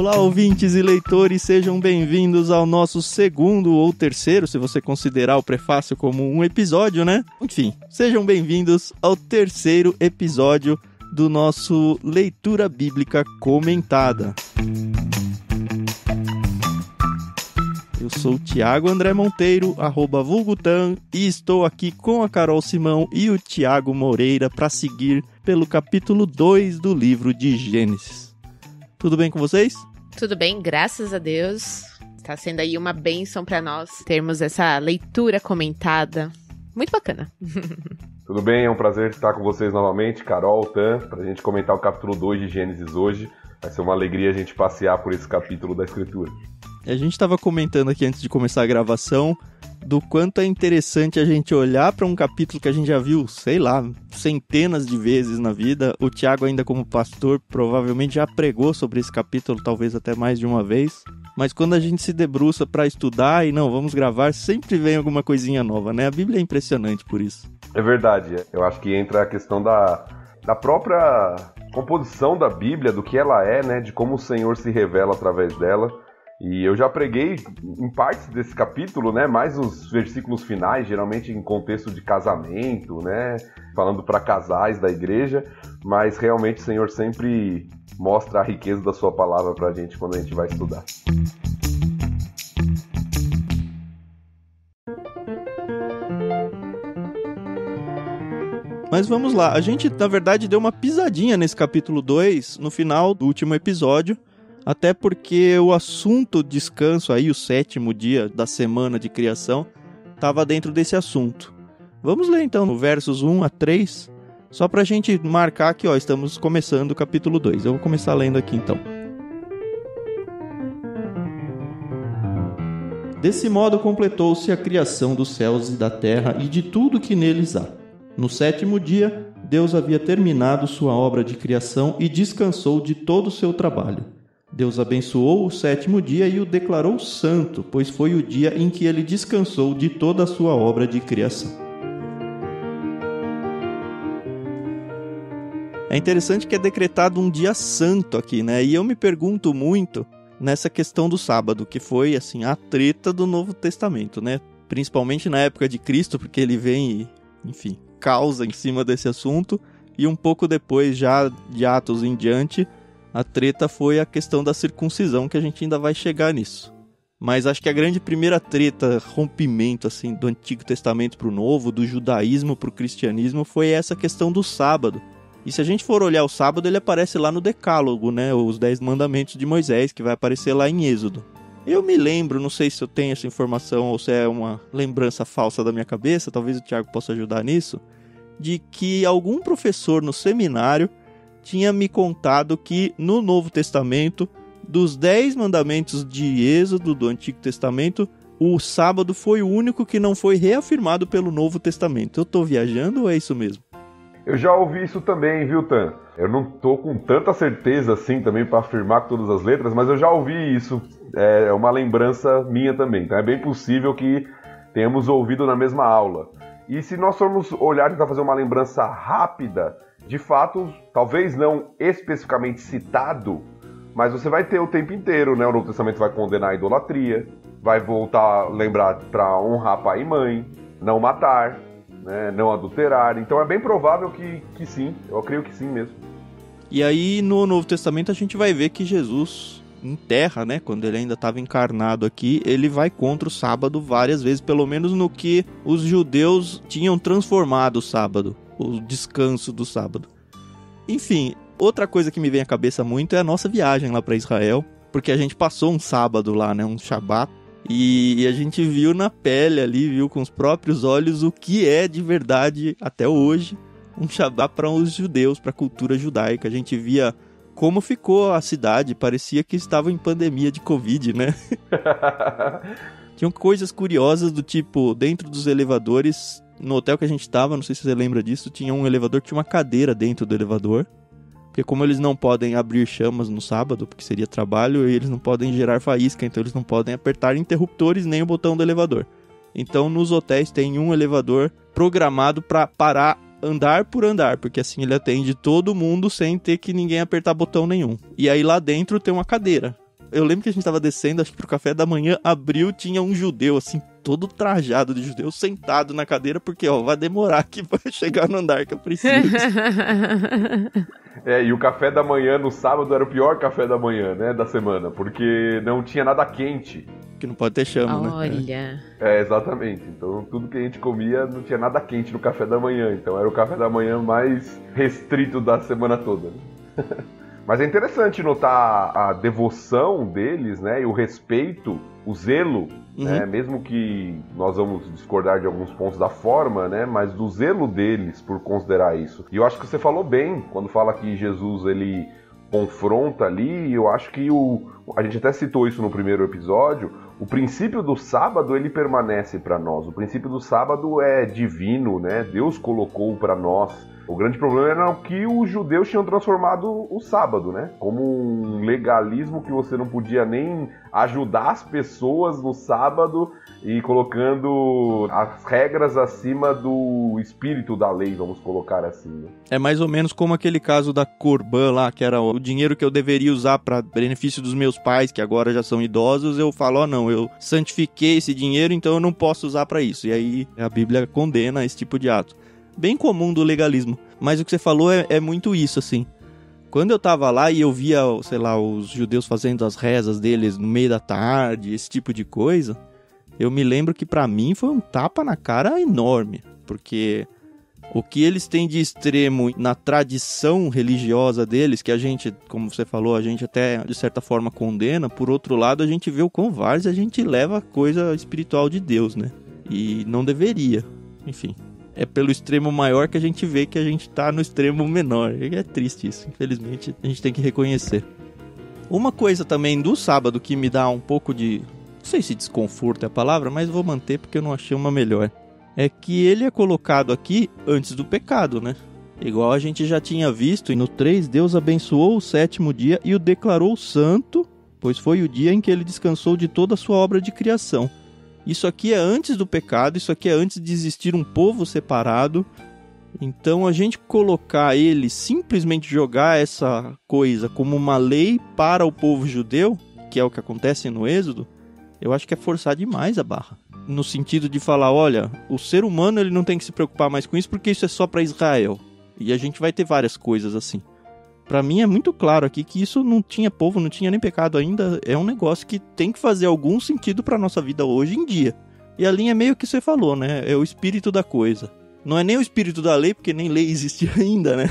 Olá, ouvintes e leitores, sejam bem-vindos ao nosso segundo ou terceiro, se você considerar o prefácio como um episódio, né? Enfim, sejam bem-vindos ao terceiro episódio do nosso Leitura Bíblica Comentada. Eu sou o Thiago André Monteiro, @vulgutan, e estou aqui com a Carol Simão e o Thiago Moreira para seguir pelo capítulo 2 do livro de Gênesis. Tudo bem com vocês? Tudo bem, graças a Deus. Está sendo aí uma bênção para nós termos essa leitura comentada. Muito bacana. Tudo bem, é um prazer estar com vocês novamente, Carol, Tan, para a gente comentar o capítulo 2 de Gênesis hoje. Vai ser uma alegria a gente passear por esse capítulo da Escritura. A gente estava comentando aqui antes de começar a gravação do quanto é interessante a gente olhar para um capítulo que a gente já viu, sei lá, centenas de vezes na vida. O Thiago, ainda como pastor, provavelmente já pregou sobre esse capítulo, talvez até mais de uma vez. Mas quando a gente se debruça para estudar e não, vamos gravar, sempre vem alguma coisinha nova, né? A Bíblia é impressionante por isso. É verdade, eu acho que entra a questão da própria composição da Bíblia, do que ela é, né? De como o Senhor se revela através dela. E eu já preguei em partes desse capítulo, né, mais os versículos finais, geralmente em contexto de casamento, né, falando para casais da igreja, mas realmente o Senhor sempre mostra a riqueza da sua palavra para a gente quando a gente vai estudar. Mas vamos lá, a gente na verdade deu uma pisadinha nesse capítulo 2 no final do último episódio, até porque o assunto descanso aí, o 7º dia da semana de criação, estava dentro desse assunto. Vamos ler então no versos 1 a 3, só para a gente marcar que estamos começando o capítulo 2. Eu vou começar lendo aqui então. Desse modo completou-se a criação dos céus e da terra e de tudo que neles há. No 7º dia, Deus havia terminado sua obra de criação e descansou de todo o seu trabalho. Deus abençoou o 7º dia e o declarou santo, pois foi o dia em que ele descansou de toda a sua obra de criação. É interessante que é decretado um dia santo aqui, né? E eu me pergunto muito nessa questão do sábado, que foi, assim, a treta do Novo Testamento, né? Principalmente na época de Cristo, porque ele vem e, enfim, causa em cima desse assunto. E um pouco depois, já de Atos em diante, a treta foi a questão da circuncisão, que a gente ainda vai chegar nisso. Mas acho que a grande primeira treta, rompimento assim, do Antigo Testamento para o Novo, do judaísmo para o cristianismo, foi essa questão do sábado. E se a gente for olhar o sábado, ele aparece lá no Decálogo, né? Os 10 mandamentos de Moisés, que vai aparecer lá em Êxodo. Eu me lembro, não sei se eu tenho essa informação ou se é uma lembrança falsa da minha cabeça, talvez o Thiago possa ajudar nisso, de que algum professor no seminário tinha me contado que no Novo Testamento, dos 10 mandamentos de Êxodo do Antigo Testamento, o sábado foi o único que não foi reafirmado pelo Novo Testamento. Eu tô viajando ou é isso mesmo? Eu já ouvi isso também, viu, Tan? Eu não tô com tanta certeza assim também para afirmar com todas as letras, mas eu já ouvi isso. É uma lembrança minha também. Então é bem possível que tenhamos ouvido na mesma aula. E se nós formos olhar e tentar fazer uma lembrança rápida, de fato, talvez não especificamente citado, mas você vai ter o tempo inteiro, né? O Novo Testamento vai condenar a idolatria, vai voltar a lembrar para honrar pai e mãe, não matar, né? Não adulterar. Então é bem provável que sim, eu creio que sim mesmo. E aí no Novo Testamento a gente vai ver que Jesus, em terra, né? Quando ele ainda estava encarnado aqui, ele vai contra o sábado várias vezes, pelo menos no que os judeus tinham transformado o sábado. O descanso do sábado. Enfim, outra coisa que me vem à cabeça muito é a nossa viagem lá para Israel, porque a gente passou um sábado lá, né, um Shabat, e a gente viu na pele ali, viu com os próprios olhos o que é de verdade até hoje um Shabat para os judeus, para a cultura judaica. A gente via como ficou a cidade, parecia que estava em pandemia de Covid, né? Tinham coisas curiosas do tipo, dentro dos elevadores, no hotel que a gente estava, não sei se você lembra disso, tinha um elevador que tinha uma cadeira dentro do elevador. Porque como eles não podem abrir chamas no sábado, porque seria trabalho, e eles não podem gerar faísca, então eles não podem apertar interruptores nem o botão do elevador. Então nos hotéis tem um elevador programado para parar andar por andar, porque assim ele atende todo mundo sem ter que ninguém apertar botão nenhum. E aí lá dentro tem uma cadeira. Eu lembro que a gente tava descendo, acho que pro café da manhã, abriu, tinha um judeu, assim, todo trajado de judeu, sentado na cadeira, porque, vai demorar aqui pra chegar no andar que eu preciso. E o café da manhã no sábado era o pior café da manhã, né, da semana, porque não tinha nada quente. Que não pode ter chama, né? Olha. Exatamente. Então, tudo que a gente comia não tinha nada quente no café da manhã. Então, era o café da manhã mais restrito da semana toda. Mas é interessante notar a devoção deles, né, e o respeito, o zelo, né, mesmo que nós vamos discordar de alguns pontos da forma, né, mas do zelo deles por considerar isso. E eu acho que você falou bem quando fala que Jesus, ele confronta ali, e eu acho que a gente até citou isso no primeiro episódio, o princípio do sábado, ele permanece para nós. O princípio do sábado é divino, né? Deus colocou para nós. O grande problema era que os judeus tinham transformado o sábado, né? Como um legalismo que você não podia nem ajudar as pessoas no sábado e colocando as regras acima do espírito da lei, vamos colocar assim, né? É mais ou menos como aquele caso da Corban lá, que era o dinheiro que eu deveria usar para benefício dos meus pais, que agora já são idosos, eu falo, não, eu santifiquei esse dinheiro, então eu não posso usar para isso. E aí a Bíblia condena esse tipo de ato. Bem comum do legalismo. Mas o que você falou é muito isso, assim. Quando eu tava lá e eu via, sei lá, os judeus fazendo as rezas deles no meio da tarde, esse tipo de coisa, eu me lembro que pra mim foi um tapa na cara enorme. Porque o que eles têm de extremo na tradição religiosa deles, que a gente, como você falou, a gente até de certa forma condena, por outro lado a gente vê o quão várzea a gente leva a coisa espiritual de Deus, né? E não deveria, enfim. É pelo extremo maior que a gente vê que a gente tá no extremo menor. E é triste isso, infelizmente a gente tem que reconhecer. Uma coisa também do sábado que me dá um pouco de... não sei se desconforto é a palavra, mas vou manter porque eu não achei uma melhor. É que ele é colocado aqui antes do pecado, né? Igual a gente já tinha visto, e no 3, Deus abençoou o 7º dia e o declarou santo, pois foi o dia em que ele descansou de toda a sua obra de criação. Isso aqui é antes do pecado, isso aqui é antes de existir um povo separado. Então a gente colocar ele, simplesmente jogar essa coisa como uma lei para o povo judeu, que é o que acontece no Êxodo, eu acho que é forçar demais a barra. No sentido de falar, olha, o ser humano ele não tem que se preocupar mais com isso porque isso é só para Israel. E a gente vai ter várias coisas assim. Pra mim é muito claro aqui que isso não tinha povo, não tinha nem pecado ainda. É um negócio que tem que fazer algum sentido pra nossa vida hoje em dia. E a linha é meio que você falou, né? É o espírito da coisa. Não é nem o espírito da lei, porque nem lei existe ainda, né?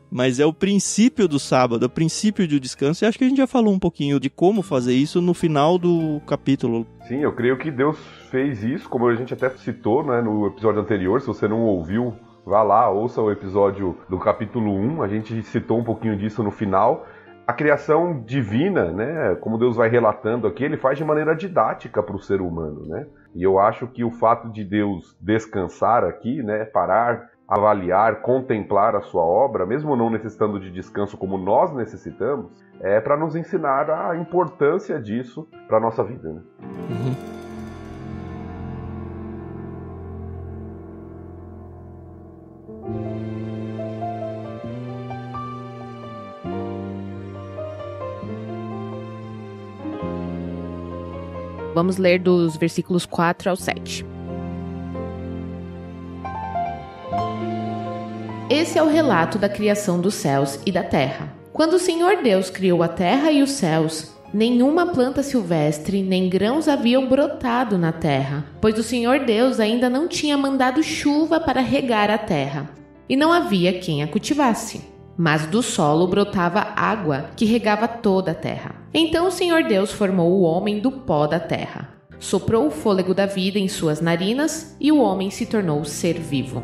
Mas é o princípio do sábado, é o princípio do descanso. E acho que a gente já falou um pouquinho de como fazer isso no final do capítulo. Sim, eu creio que Deus fez isso, como a gente até citou, né, no episódio anterior. Se você não ouviu, vá lá, ouça o episódio do capítulo 1, a gente citou um pouquinho disso no final. A criação divina, né, como Deus vai relatando aqui, ele faz de maneira didática para o ser humano, né? E eu acho que o fato de Deus descansar aqui, né, parar, avaliar, contemplar a sua obra, mesmo não necessitando de descanso como nós necessitamos, é para nos ensinar a importância disso para a nossa vida, né? Vamos ler dos versículos 4 ao 7. Esse é o relato da criação dos céus e da terra. Quando o Senhor Deus criou a terra e os céus, nenhuma planta silvestre nem grãos haviam brotado na terra, pois o Senhor Deus ainda não tinha mandado chuva para regar a terra, e não havia quem a cultivasse. Mas do solo brotava água que regava toda a terra. Então o Senhor Deus formou o homem do pó da terra. Soprou o fôlego da vida em suas narinas e o homem se tornou ser vivo.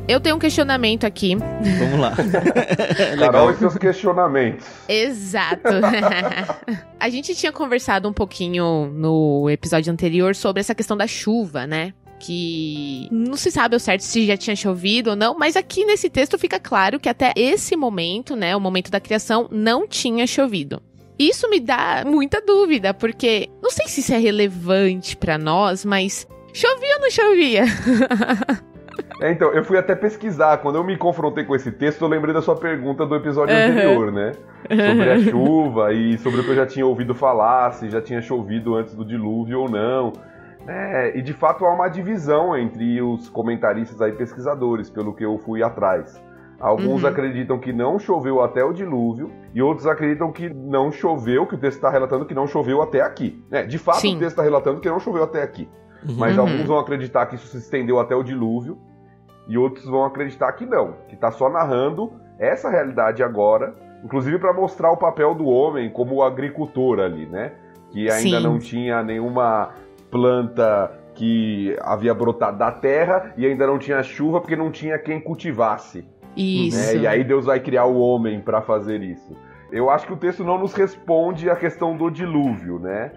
Eu tenho um questionamento aqui. Vamos lá. Carol e seus questionamentos. Exato. A gente tinha conversado um pouquinho no episódio anterior sobre essa questão da chuva, né? Que não se sabe ao certo se já tinha chovido ou não, mas aqui nesse texto fica claro que até esse momento, né, o momento da criação, não tinha chovido. Isso me dá muita dúvida, porque não sei se isso é relevante pra nós, mas chovia ou não chovia? Então, eu fui até pesquisar. Quando eu me confrontei com esse texto, eu lembrei da sua pergunta do episódio anterior, né? Sobre a chuva e sobre o que eu já tinha ouvido falar, se já tinha chovido antes do dilúvio ou não. E de fato há uma divisão entre os comentaristas aí, pesquisadores, pelo que eu fui atrás. Alguns acreditam que não choveu até o dilúvio e outros acreditam que não choveu, que o texto está relatando que não choveu até aqui. De fato, Sim. O texto está relatando que não choveu até aqui. Mas alguns vão acreditar que isso se estendeu até o dilúvio e outros vão acreditar que não, que está só narrando essa realidade agora, inclusive para mostrar o papel do homem como agricultor ali, né? Que ainda Sim. não tinha nenhuma planta que havia brotado da terra e ainda não tinha chuva porque não tinha quem cultivasse. Isso. E aí Deus vai criar o homem para fazer isso. Eu acho que o texto não nos responde a questão do dilúvio, né?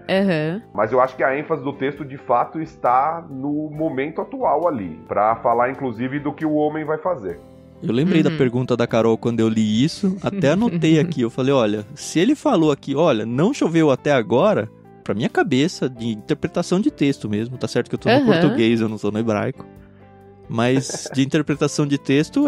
Mas eu acho que a ênfase do texto, de fato, está no momento atual ali, para falar, inclusive, do que o homem vai fazer. Eu lembrei da pergunta da Carol quando eu li isso, até anotei aqui. Eu falei, olha, se ele falou aqui, olha, não choveu até agora, pra minha cabeça, de interpretação de texto mesmo, tá certo que eu tô no português, eu não tô no hebraico. Mas de interpretação de texto,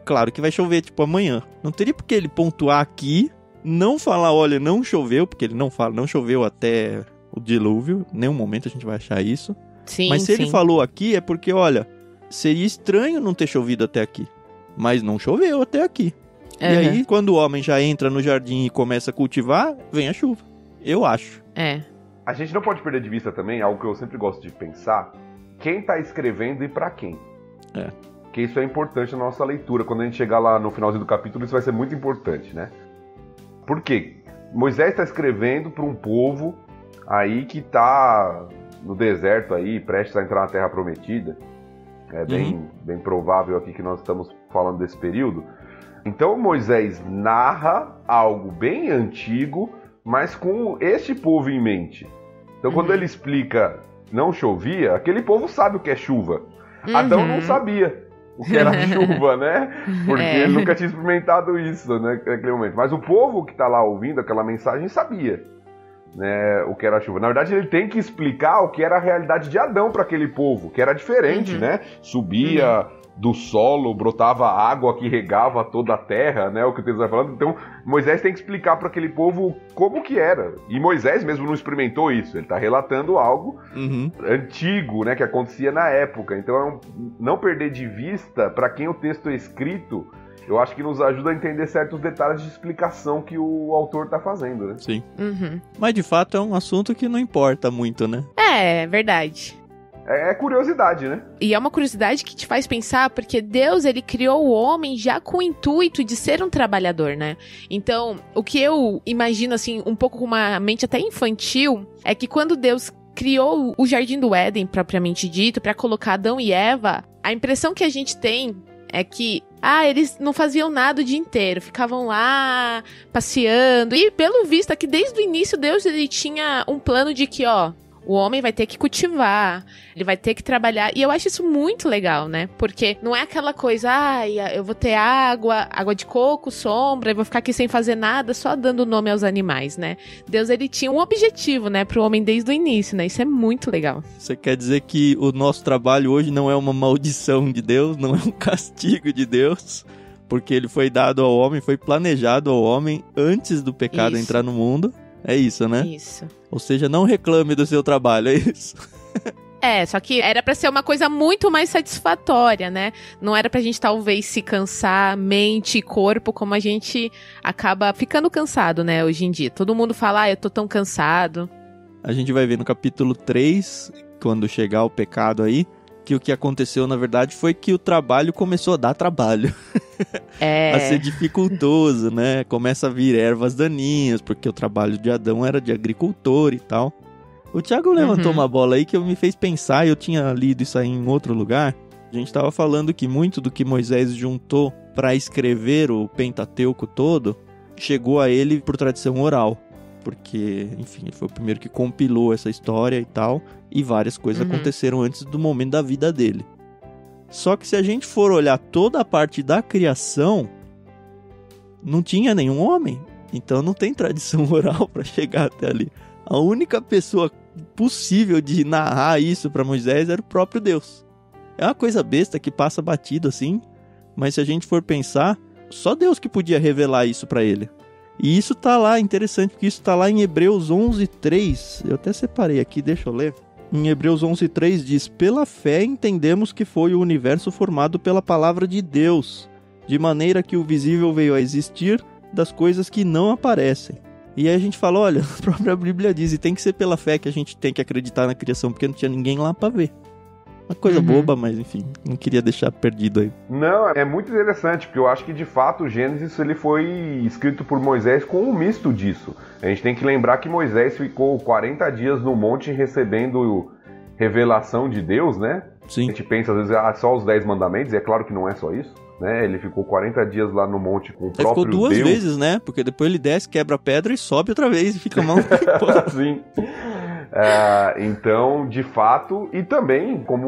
claro que vai chover, tipo, amanhã. Não teria por que ele pontuar aqui, não falar, olha, não choveu, porque ele não fala, não choveu até o dilúvio, em nenhum momento a gente vai achar isso. Sim, mas se ele falou aqui, é porque, olha, seria estranho não ter chovido até aqui. Mas não choveu até aqui. E aí, quando o homem já entra no jardim e começa a cultivar, vem a chuva. Eu acho. A gente não pode perder de vista também, algo que eu sempre gosto de pensar, quem tá escrevendo e pra quem. Porque isso é importante na nossa leitura. Quando a gente chegar lá no finalzinho do capítulo, isso vai ser muito importante, né? Por quê? Moisés está escrevendo para um povo aí que tá no deserto aí, prestes a entrar na Terra Prometida. É bem provável aqui que nós estamos falando desse período. Então Moisés narra algo bem antigo, mas com este povo em mente. Então quando ele explica não chovia, aquele povo sabe o que é chuva. Adão não sabia o que era chuva, né? Porque ele nunca tinha experimentado isso, né, naquele momento. Mas o povo que está lá ouvindo aquela mensagem sabia, né, o que era chuva. Na verdade, ele tem que explicar o que era a realidade de Adão para aquele povo, que era diferente, né? Subia do solo, brotava água que regava toda a terra, né? O que o texto vai falando. Então, Moisés tem que explicar para aquele povo como que era. E Moisés mesmo não experimentou isso. Ele está relatando algo antigo, né? Que acontecia na época. Então, não perder de vista para quem o texto é escrito, eu acho que nos ajuda a entender certos detalhes de explicação que o autor está fazendo, né? Sim. Mas, de fato, é um assunto que não importa muito, né? É verdade. É curiosidade, né? E é uma curiosidade que te faz pensar, porque Deus, ele criou o homem já com o intuito de ser um trabalhador, né? Então, o que eu imagino, assim, um pouco com uma mente até infantil, é que quando Deus criou o Jardim do Éden, propriamente dito, para colocar Adão e Eva, a impressão que a gente tem é que, eles não faziam nada o dia inteiro, ficavam lá passeando. E, pelo visto, aqui desde o início, Deus, ele tinha um plano de que, o homem vai ter que cultivar, ele vai ter que trabalhar. E eu acho isso muito legal, né? Porque não é aquela coisa, eu vou ter água de coco, sombra, eu vou ficar aqui sem fazer nada, só dando nome aos animais, né? Deus, ele tinha um objetivo, né, pro homem desde o início, né? Isso é muito legal. Você quer dizer que o nosso trabalho hoje não é uma maldição de Deus, não é um castigo de Deus, porque ele foi dado ao homem, foi planejado ao homem antes do pecado entrar no mundo? É isso, né? Isso. Ou seja, não reclame do seu trabalho, é isso? Só que era pra ser uma coisa muito mais satisfatória, né? Não era pra gente talvez se cansar, mente e corpo, como a gente acaba ficando cansado, né, hoje em dia. Todo mundo fala, eu tô tão cansado. A gente vai ver no capítulo 3, quando chegar o pecado aí, que o que aconteceu, na verdade, foi que o trabalho começou a dar trabalho. A ser dificultoso, né? Começa a vir ervas daninhas, porque o trabalho de Adão era de agricultor e tal. O Thiago levantou uma bola aí que me fez pensar, eu tinha lido isso aí em outro lugar. A gente estava falando que muito do que Moisés juntou para escrever o Pentateuco todo, chegou a ele por tradição oral. Porque, enfim, ele foi o primeiro que compilou essa história e tal, e várias coisas aconteceram antes do momento da vida dele. Só que se a gente for olhar toda a parte da criação, não tinha nenhum homem, então não tem tradição oral para chegar até ali. A única pessoa possível de narrar isso para Moisés era o próprio Deus. É uma coisa besta que passa batido assim, mas se a gente for pensar, só Deus que podia revelar isso pra ele. E isso tá lá, interessante, porque isso tá lá em Hebreus 11:3. Eu até separei aqui, deixa eu ler. Em Hebreus 11:3 diz: pela fé entendemos que foi o universo formado pela palavra de Deus, de maneira que o visível veio a existir das coisas que não aparecem. E aí a gente fala, olha, a própria Bíblia diz, e tem que ser pela fé que a gente tem que acreditar na criação, porque não tinha ninguém lá pra ver. Uma coisa boba, mas enfim, não queria deixar perdido aí. Não, é muito interessante, porque eu acho que de fato o Gênesis ele foi escrito por Moisés com um misto disso. A gente tem que lembrar que Moisés ficou 40 dias no monte recebendo revelação de Deus, né? Sim. A gente pensa às vezes, só os 10 mandamentos, e é claro que não é só isso, né? Ele ficou 40 dias lá no monte com o próprio Deus. Ele ficou duas vezes, né? Porque depois ele desce, quebra a pedra e sobe outra vez e fica mal. Sim. Então, de fato, e também como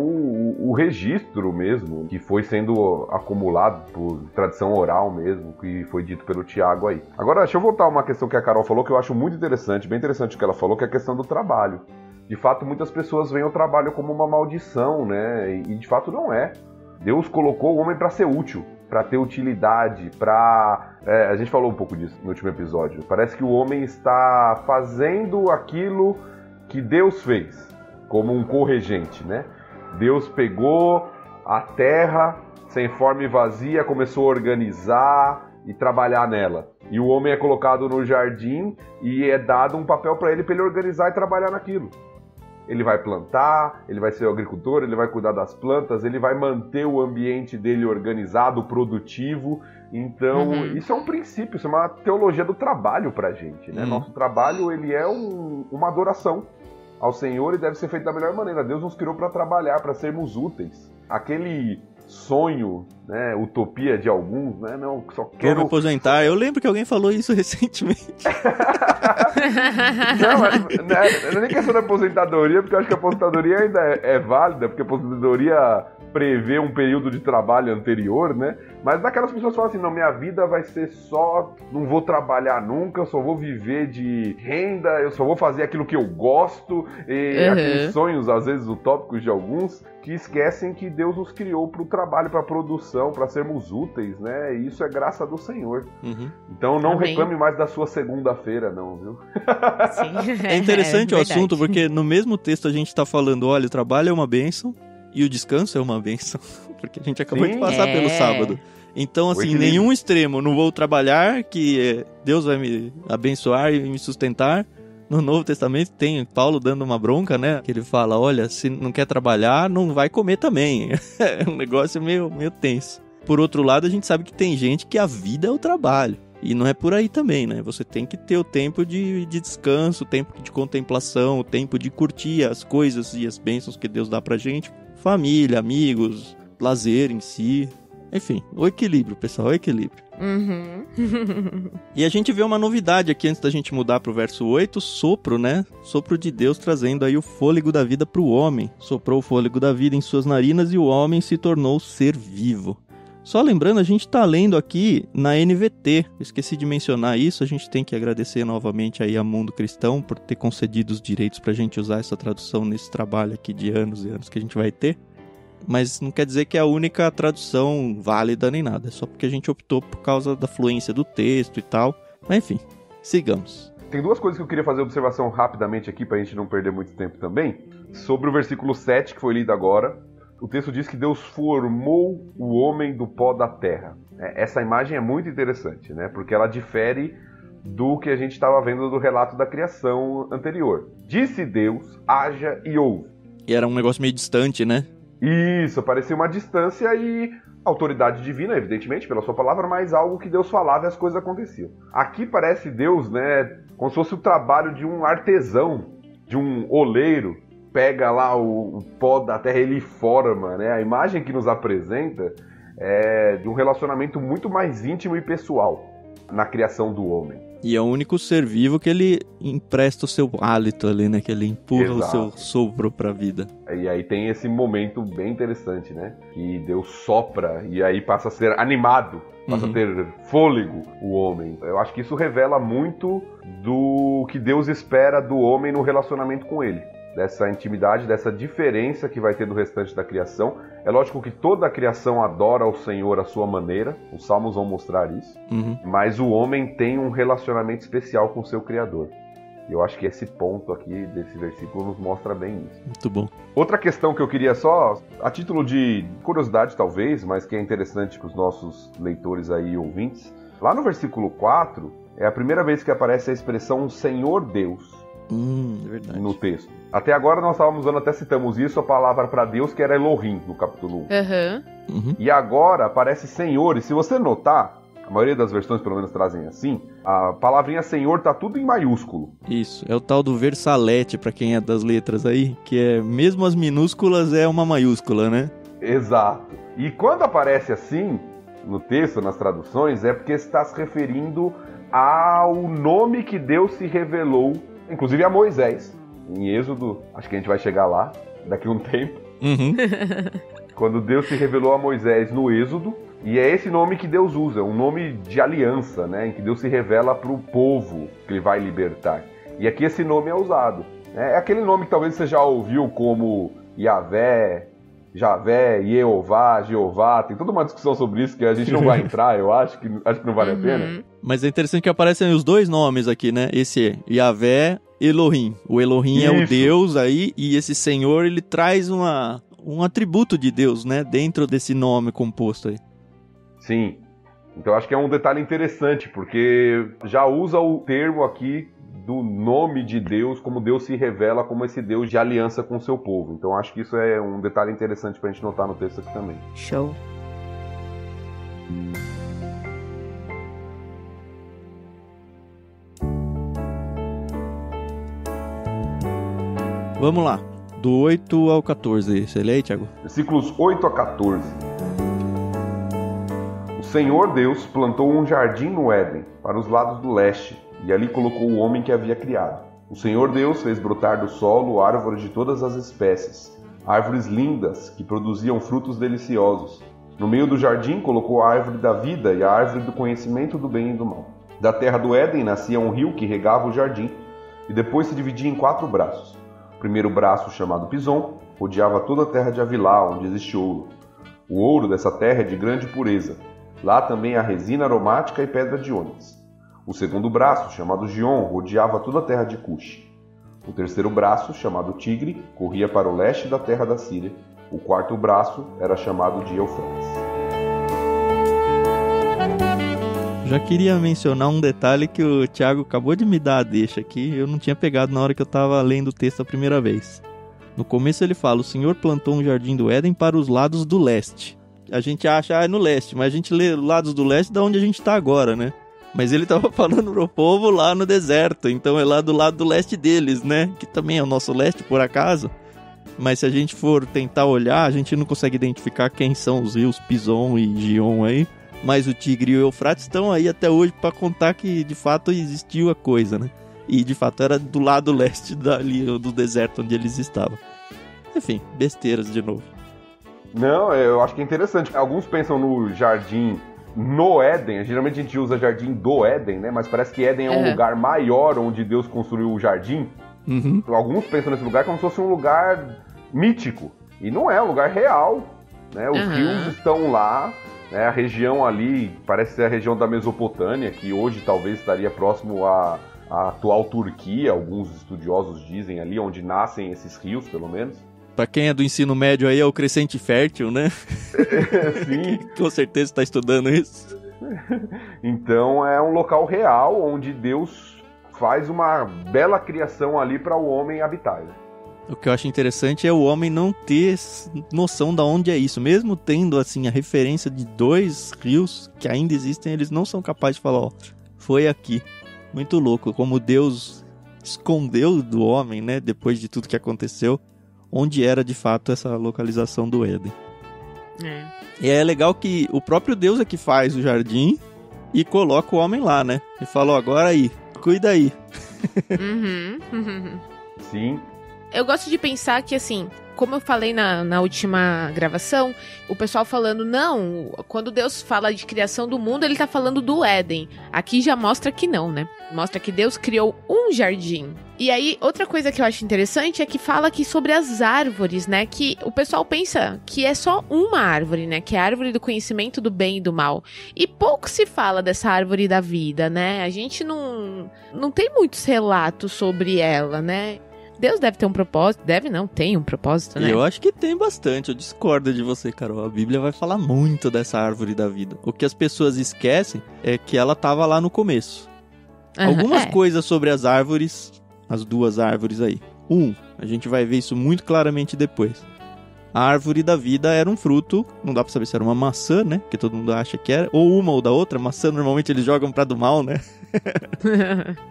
o registro mesmo, que foi sendo acumulado por tradição oral mesmo, que foi dito pelo Tiago aí. Agora, deixa eu voltar a uma questão que a Carol falou, que eu acho muito interessante, bem interessante o que ela falou, que é a questão do trabalho. De fato, muitas pessoas veem o trabalho como uma maldição, né? E de fato não é. Deus colocou o homem para ser útil, para ter utilidade, para... a gente falou um pouco disso no último episódio. Parece que o homem está fazendo aquilo que Deus fez, como um corregente, né? Deus pegou a terra sem forma e vazia, começou a organizar e trabalhar nela. E o homem é colocado no jardim e é dado um papel para ele organizar e trabalhar naquilo. Ele vai plantar, ele vai ser o agricultor, ele vai cuidar das plantas, ele vai manter o ambiente dele organizado, produtivo. Então, isso é um princípio, isso é uma teologia do trabalho pra gente, né? Nosso trabalho, ele é uma adoração ao Senhor e deve ser feito da melhor maneira. Deus nos criou para trabalhar, para sermos úteis. Aquele sonho, né, utopia de alguns, né? Não, só quero... Vou me aposentar. Eu lembro que alguém falou isso recentemente. Não, mas, não é nem questão da aposentadoria, porque eu acho que a aposentadoria ainda é válida, porque a aposentadoria prevê um período de trabalho anterior, né? Mas daquelas pessoas que falam assim, não, minha vida vai ser só, não vou trabalhar nunca, eu só vou viver de renda, eu só vou fazer aquilo que eu gosto, e aqueles sonhos, às vezes, utópicos de alguns, que esquecem que Deus nos criou para o trabalho, para a produção, para sermos úteis, né? E isso é graça do Senhor. Então não reclame mais da sua segunda-feira, não, viu? Sim. É interessante o assunto, porque no mesmo texto a gente está falando, olha, o trabalho é uma bênção e o descanso é uma bênção, porque a gente acabou de passar pelo sábado. Então, assim, nenhum extremo, não vou trabalhar, que Deus vai me abençoar e me sustentar. No Novo Testamento tem Paulo dando uma bronca, né? Que ele fala, olha, se não quer trabalhar, não vai comer também. É um negócio meio tenso. Por outro lado, a gente sabe que tem gente que a vida é o trabalho. E não é por aí também, né? Você tem que ter o tempo de descanso, o tempo de contemplação, o tempo de curtir as coisas e as bênçãos que Deus dá pra gente. Família, amigos, lazer em si. Enfim, o equilíbrio, pessoal, o equilíbrio. E a gente vê uma novidade aqui antes da gente mudar pro verso 8, sopro, né? Sopro de Deus trazendo aí o fôlego da vida pro homem. Soprou o fôlego da vida em suas narinas e o homem se tornou ser vivo. Só lembrando, a gente tá lendo aqui na NVT. Esqueci de mencionar isso, a gente tem que agradecer novamente aí a Mundo Cristão por ter concedido os direitos pra gente usar essa tradução nesse trabalho aqui de anos e anos que a gente vai ter. Mas não quer dizer que é a única tradução válida nem nada. É só porque a gente optou por causa da fluência do texto e tal. Mas enfim, sigamos. Tem duas coisas que eu queria fazer observação rapidamente aqui, pra gente não perder muito tempo também. Sobre o versículo 7, que foi lido agora. O texto diz que Deus formou o homem do pó da terra. Essa imagem é muito interessante, né? Porque ela difere do que a gente estava vendo do relato da criação anterior. Disse Deus, haja e houve. E era um negócio meio distante, né? Isso, parecia uma distância e autoridade divina, evidentemente, pela sua palavra, mas algo que Deus falava e as coisas aconteciam. Aqui parece Deus, né, como se fosse o trabalho de um artesão, de um oleiro, pega lá o pó da terra e ele forma, né? A imagem que nos apresenta é de um relacionamento muito mais íntimo e pessoal na criação do homem. E é o único ser vivo que ele empresta o seu hálito ali, né? Que ele empurra Exato. O seu sopro pra vida. E aí tem esse momento bem interessante, né? Que Deus sopra e aí passa a ser animado, passa a ter fôlego o homem. Eu acho que isso revela muito do que Deus espera do homem no relacionamento com ele. dessa intimidade, dessa diferença que vai ter do restante da criação. É lógico que toda a criação adora o Senhor à sua maneira, os salmos vão mostrar isso, mas o homem tem um relacionamento especial com o seu Criador. E eu acho que esse ponto aqui desse versículo nos mostra bem isso. Muito bom. Outra questão que eu queria só, a título de curiosidade talvez, mas que é interessante para os nossos leitores aí e ouvintes, lá no versículo 4, é a primeira vez que aparece a expressão Senhor Deus. É verdade. No texto. Até agora nós estávamos usando, até citamos isso, a palavra para Deus que era Elohim, no capítulo 1. E agora aparece Senhor, e se você notar, a maioria das versões pelo menos trazem assim, a palavrinha Senhor tá tudo em maiúsculo. Isso, é o tal do versalete para quem é das letras aí, que é, mesmo as minúsculas é uma maiúscula, né? Exato. E quando aparece assim, no texto, nas traduções, é porque está se referindo ao nome que Deus se revelou, inclusive a Moisés, em Êxodo, acho que a gente vai chegar lá, daqui a um tempo. Quando Deus se revelou a Moisés no Êxodo, e é esse nome que Deus usa, um nome de aliança, né, em que Deus se revela para o povo que ele vai libertar. E aqui esse nome é usado. É aquele nome que talvez você já ouviu como Yahvé, Javé, Jeová, tem toda uma discussão sobre isso que a gente não vai entrar, eu acho que não vale a pena. Mas é interessante que aparecem os dois nomes aqui, né? Esse é Yahvé, Elohim. O Elohim é o Deus aí, e esse Senhor, ele traz um atributo de Deus, né? Dentro desse nome composto aí. Sim. Então acho que é um detalhe interessante, porque já usa o termo aqui do nome de Deus, como Deus se revela como esse Deus de aliança com o seu povo. Então acho que isso é um detalhe interessante pra gente notar no texto aqui também. Show. Vamos lá, do 8 ao 14, você lê aí, Thiago? Versículos 8 a 14. O Senhor Deus plantou um jardim no Éden, para os lados do leste, e ali colocou o homem que havia criado. O Senhor Deus fez brotar do solo árvores de todas as espécies, árvores lindas que produziam frutos deliciosos. No meio do jardim colocou a árvore da vida e a árvore do conhecimento do bem e do mal. Da terra do Éden nascia um rio que regava o jardim, e depois se dividia em 4 braços. O primeiro braço, chamado Pison, rodeava toda a terra de Havilá, onde existe ouro. O ouro dessa terra é de grande pureza. Lá também há resina aromática e pedra de ônix. O segundo braço, chamado Gion, rodeava toda a terra de Cush. O terceiro braço, chamado Tigre, corria para o leste da terra da Síria. O quarto braço era chamado de Eufrates. Já queria mencionar um detalhe que o Thiago acabou de me dar a deixa aqui, eu não tinha pegado na hora que eu estava lendo o texto a primeira vez. No começo ele fala, o Senhor plantou um jardim do Éden para os lados do leste. A gente acha, é no leste, mas a gente lê lados do leste da onde a gente está agora, né? Mas ele estava falando pro povo lá no deserto, então é lá do lado do leste deles, né? Que também é o nosso leste, por acaso. Mas se a gente for tentar olhar, a gente não consegue identificar quem são os rios Pison e Gion aí. Mas o Tigre e o Eufrates estão aí até hoje para contar que de fato existiu a coisa, né? E de fato era do lado leste dali, do deserto onde eles estavam. Enfim, besteiras de novo. Não, eu acho que é interessante. Alguns pensam no jardim no Éden, geralmente a gente usa jardim do Éden, né? Mas parece que Éden é um lugar maior onde Deus construiu o jardim. Alguns pensam nesse lugar como se fosse um lugar mítico. E não é, um lugar real, né? Os rios estão lá, né? A região ali parece ser a região da Mesopotâmia, que hoje talvez estaria próximo à atual Turquia, alguns estudiosos dizem ali, onde nascem esses rios, pelo menos. Pra quem é do ensino médio aí, é o Crescente Fértil, né? Sim. Com certeza está estudando isso. Então é um local real onde Deus faz uma bela criação ali para o homem habitar. O que eu acho interessante é o homem não ter noção de onde é isso. Mesmo tendo assim a referência de 2 rios que ainda existem, eles não são capazes de falar, ó, foi aqui. Muito louco, como Deus escondeu do homem, né, depois de tudo que aconteceu, onde era de fato essa localização do Éden. E é legal que o próprio Deus é que faz o jardim e coloca o homem lá, né? E falou, agora aí, cuida aí. Sim. Eu gosto de pensar que, assim, como eu falei na última gravação, o pessoal falando, não, quando Deus fala de criação do mundo, ele tá falando do Éden. Aqui já mostra que não, né? Mostra que Deus criou um jardim. E aí, outra coisa que eu acho interessante é que fala aqui sobre as árvores, né? Que o pessoal pensa que é só uma árvore, né? Que é a árvore do conhecimento do bem e do mal. E pouco se fala dessa árvore da vida, né? A gente não tem muitos relatos sobre ela, né? Deus deve ter um propósito. Deve não, tem um propósito, né? Eu acho que tem bastante. Eu discordo de você, Carol. A Bíblia vai falar muito dessa árvore da vida. O que as pessoas esquecem é que ela estava lá no começo. Algumas coisas sobre as árvores, as duas árvores aí. A gente vai ver isso muito claramente depois. A árvore da vida era um fruto, não dá pra saber se era uma maçã, né? Porque todo mundo acha que era. Ou uma ou da outra. Maçã normalmente eles jogam pra do mal, né?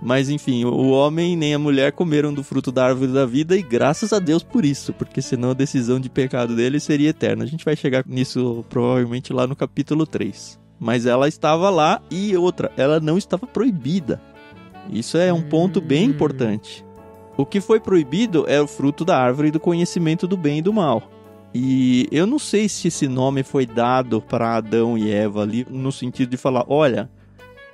Mas enfim, o homem nem a mulher comeram do fruto da árvore da vida e graças a Deus por isso, porque senão a decisão de pecado dele seria eterna. A gente vai chegar nisso provavelmente lá no capítulo 3. Mas ela estava lá e outra, ela não estava proibida. Isso é um ponto bem importante. O que foi proibido é o fruto da árvore do conhecimento do bem e do mal. E eu não sei se esse nome foi dado para Adão e Eva ali, no sentido de falar, olha,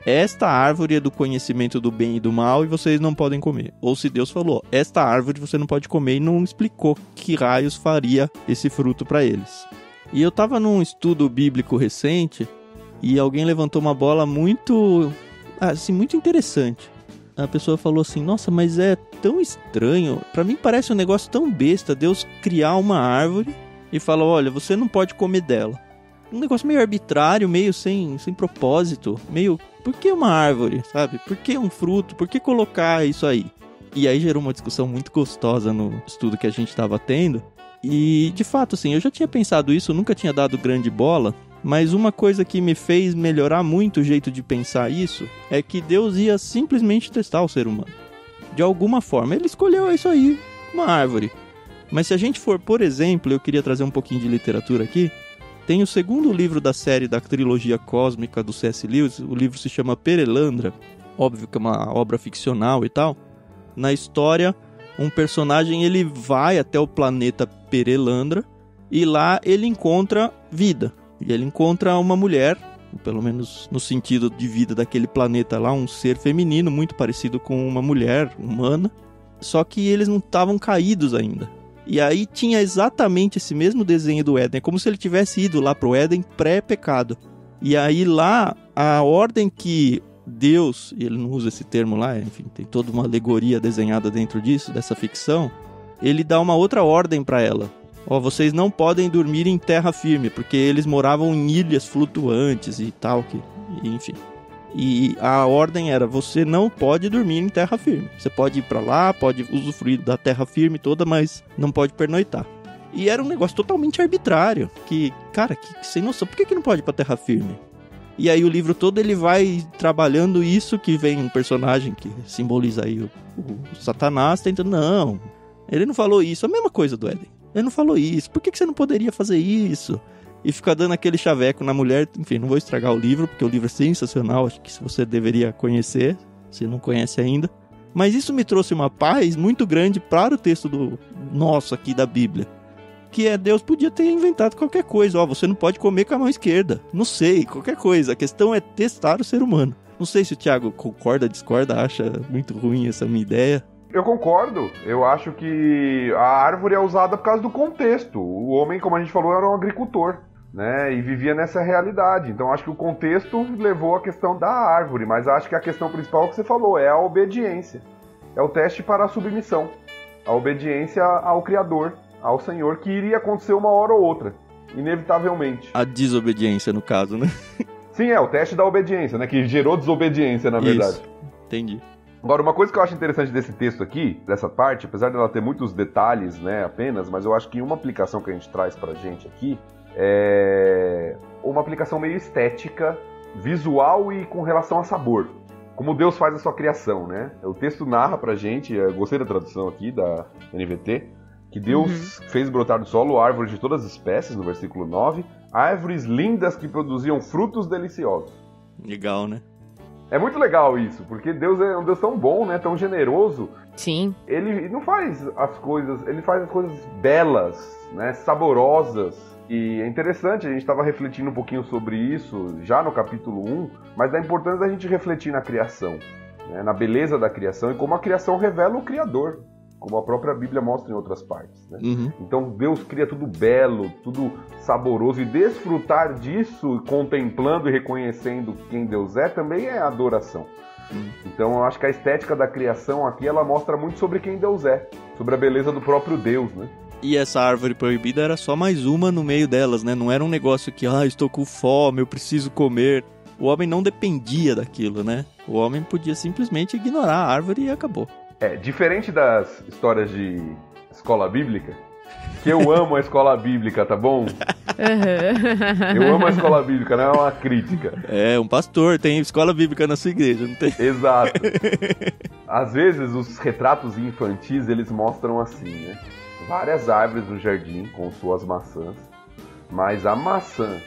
esta árvore é do conhecimento do bem e do mal e vocês não podem comer. Ou se Deus falou, esta árvore você não pode comer e não explicou que raios faria esse fruto para eles. E eu estava num estudo bíblico recente e alguém levantou uma bola muito interessante. A pessoa falou assim, nossa, mas é tão estranho, pra mim parece um negócio tão besta, Deus criar uma árvore e falar, olha, você não pode comer dela. Um negócio meio arbitrário, meio sem propósito, meio, por que uma árvore, sabe? Por que um fruto? Por que colocar isso aí? E aí gerou uma discussão muito gostosa no estudo que a gente estava tendo. E, de fato, assim, eu já tinha pensado isso, nunca tinha dado grande bola. Mas uma coisa que me fez melhorar muito o jeito de pensar isso é que Deus ia simplesmente testar o ser humano. De alguma forma, ele escolheu isso aí, uma árvore. Mas se a gente for, por exemplo, eu queria trazer um pouquinho de literatura aqui, tem o segundo livro da série da trilogia cósmica do C.S. Lewis, o livro se chama Perelandra, óbvio que é uma obra ficcional e tal. Na história, um personagem ele vai até o planeta Perelandra e lá ele encontra vida. E ele encontra uma mulher, pelo menos no sentido de vida daquele planeta lá, um ser feminino muito parecido com uma mulher humana, só que eles não estavam caídos ainda. E aí tinha exatamente esse mesmo desenho do Éden, como se ele tivesse ido lá pro Éden pré-pecado. E aí lá, a ordem que Deus, ele não usa esse termo lá, enfim, tem toda uma alegoria desenhada dentro disso, dessa ficção, ele dá uma outra ordem para ela. Vocês não podem dormir em terra firme, porque eles moravam em ilhas flutuantes e tal, enfim. E a ordem era, você não pode dormir em terra firme. Você pode ir pra lá, pode usufruir da terra firme toda, mas não pode pernoitar. E era um negócio totalmente arbitrário, que, cara, que sem noção, por que não pode ir pra terra firme? E aí o livro todo ele vai trabalhando isso, que vem um personagem que simboliza aí o Satanás, tentando, não, ele não falou isso, a mesma coisa do Éden. Ele não falou isso, por que você não poderia fazer isso? E fica dando aquele chaveco na mulher, enfim, não vou estragar o livro, porque o livro é sensacional, acho que você deveria conhecer, se não conhece ainda. Mas isso me trouxe uma paz muito grande para o texto do nosso aqui da Bíblia. Que é, Deus podia ter inventado qualquer coisa, você não pode comer com a mão esquerda, não sei, qualquer coisa, a questão é testar o ser humano. Não sei se o Thiago concorda, discorda, acha muito ruim essa minha ideia. Eu concordo, eu acho que a árvore é usada por causa do contexto. O homem, como a gente falou, era um agricultor, né, e vivia nessa realidade. Então acho que o contexto levou a questão da árvore, mas acho que a questão principal que você falou é a obediência. É o teste para a submissão, a obediência ao Criador, ao Senhor, que iria acontecer uma hora ou outra, inevitavelmente. A desobediência, no caso, né? Sim, é o teste da obediência, né, que gerou desobediência, na verdade. Isso, entendi. Agora, uma coisa que eu acho interessante desse texto aqui, dessa parte, apesar dela ter muitos detalhes, né, apenas, mas eu acho que uma aplicação que a gente traz pra gente aqui é uma aplicação meio estética, visual e com relação a sabor. Como Deus faz a sua criação, né? O texto narra pra gente, eu gostei da tradução aqui da NVT, que Deus fez brotar do solo árvores de todas as espécies, no versículo 9, árvores lindas que produziam frutos deliciosos. Legal, né? É muito legal isso, porque Deus é um Deus tão bom, né, tão generoso. Sim. Ele não faz as coisas, ele faz as coisas belas, né, saborosas. E é interessante, a gente estava refletindo um pouquinho sobre isso já no capítulo 1, mas da importância da gente refletir na criação. né, na beleza da criação e como a criação revela o Criador, como a própria Bíblia mostra em outras partes, né? Então Deus cria tudo belo, tudo saboroso, e desfrutar disso, contemplando e reconhecendo quem Deus é, também é adoração. Então eu acho que a estética da criação aqui, ela mostra muito sobre quem Deus é, sobre a beleza do próprio Deus, né? E essa árvore proibida era só mais uma no meio delas, né? Não era um negócio que, estou com fome, eu preciso comer. O homem não dependia daquilo, né? O homem podia simplesmente ignorar a árvore e acabou. Diferente das histórias de escola bíblica, que eu amo a escola bíblica, tá bom? Eu amo a escola bíblica, não é uma crítica. Um pastor tem escola bíblica na sua igreja, não tem? Exato. Às vezes os retratos infantis, eles mostram assim, né? Várias árvores no jardim com suas maçãs, mas a maçã,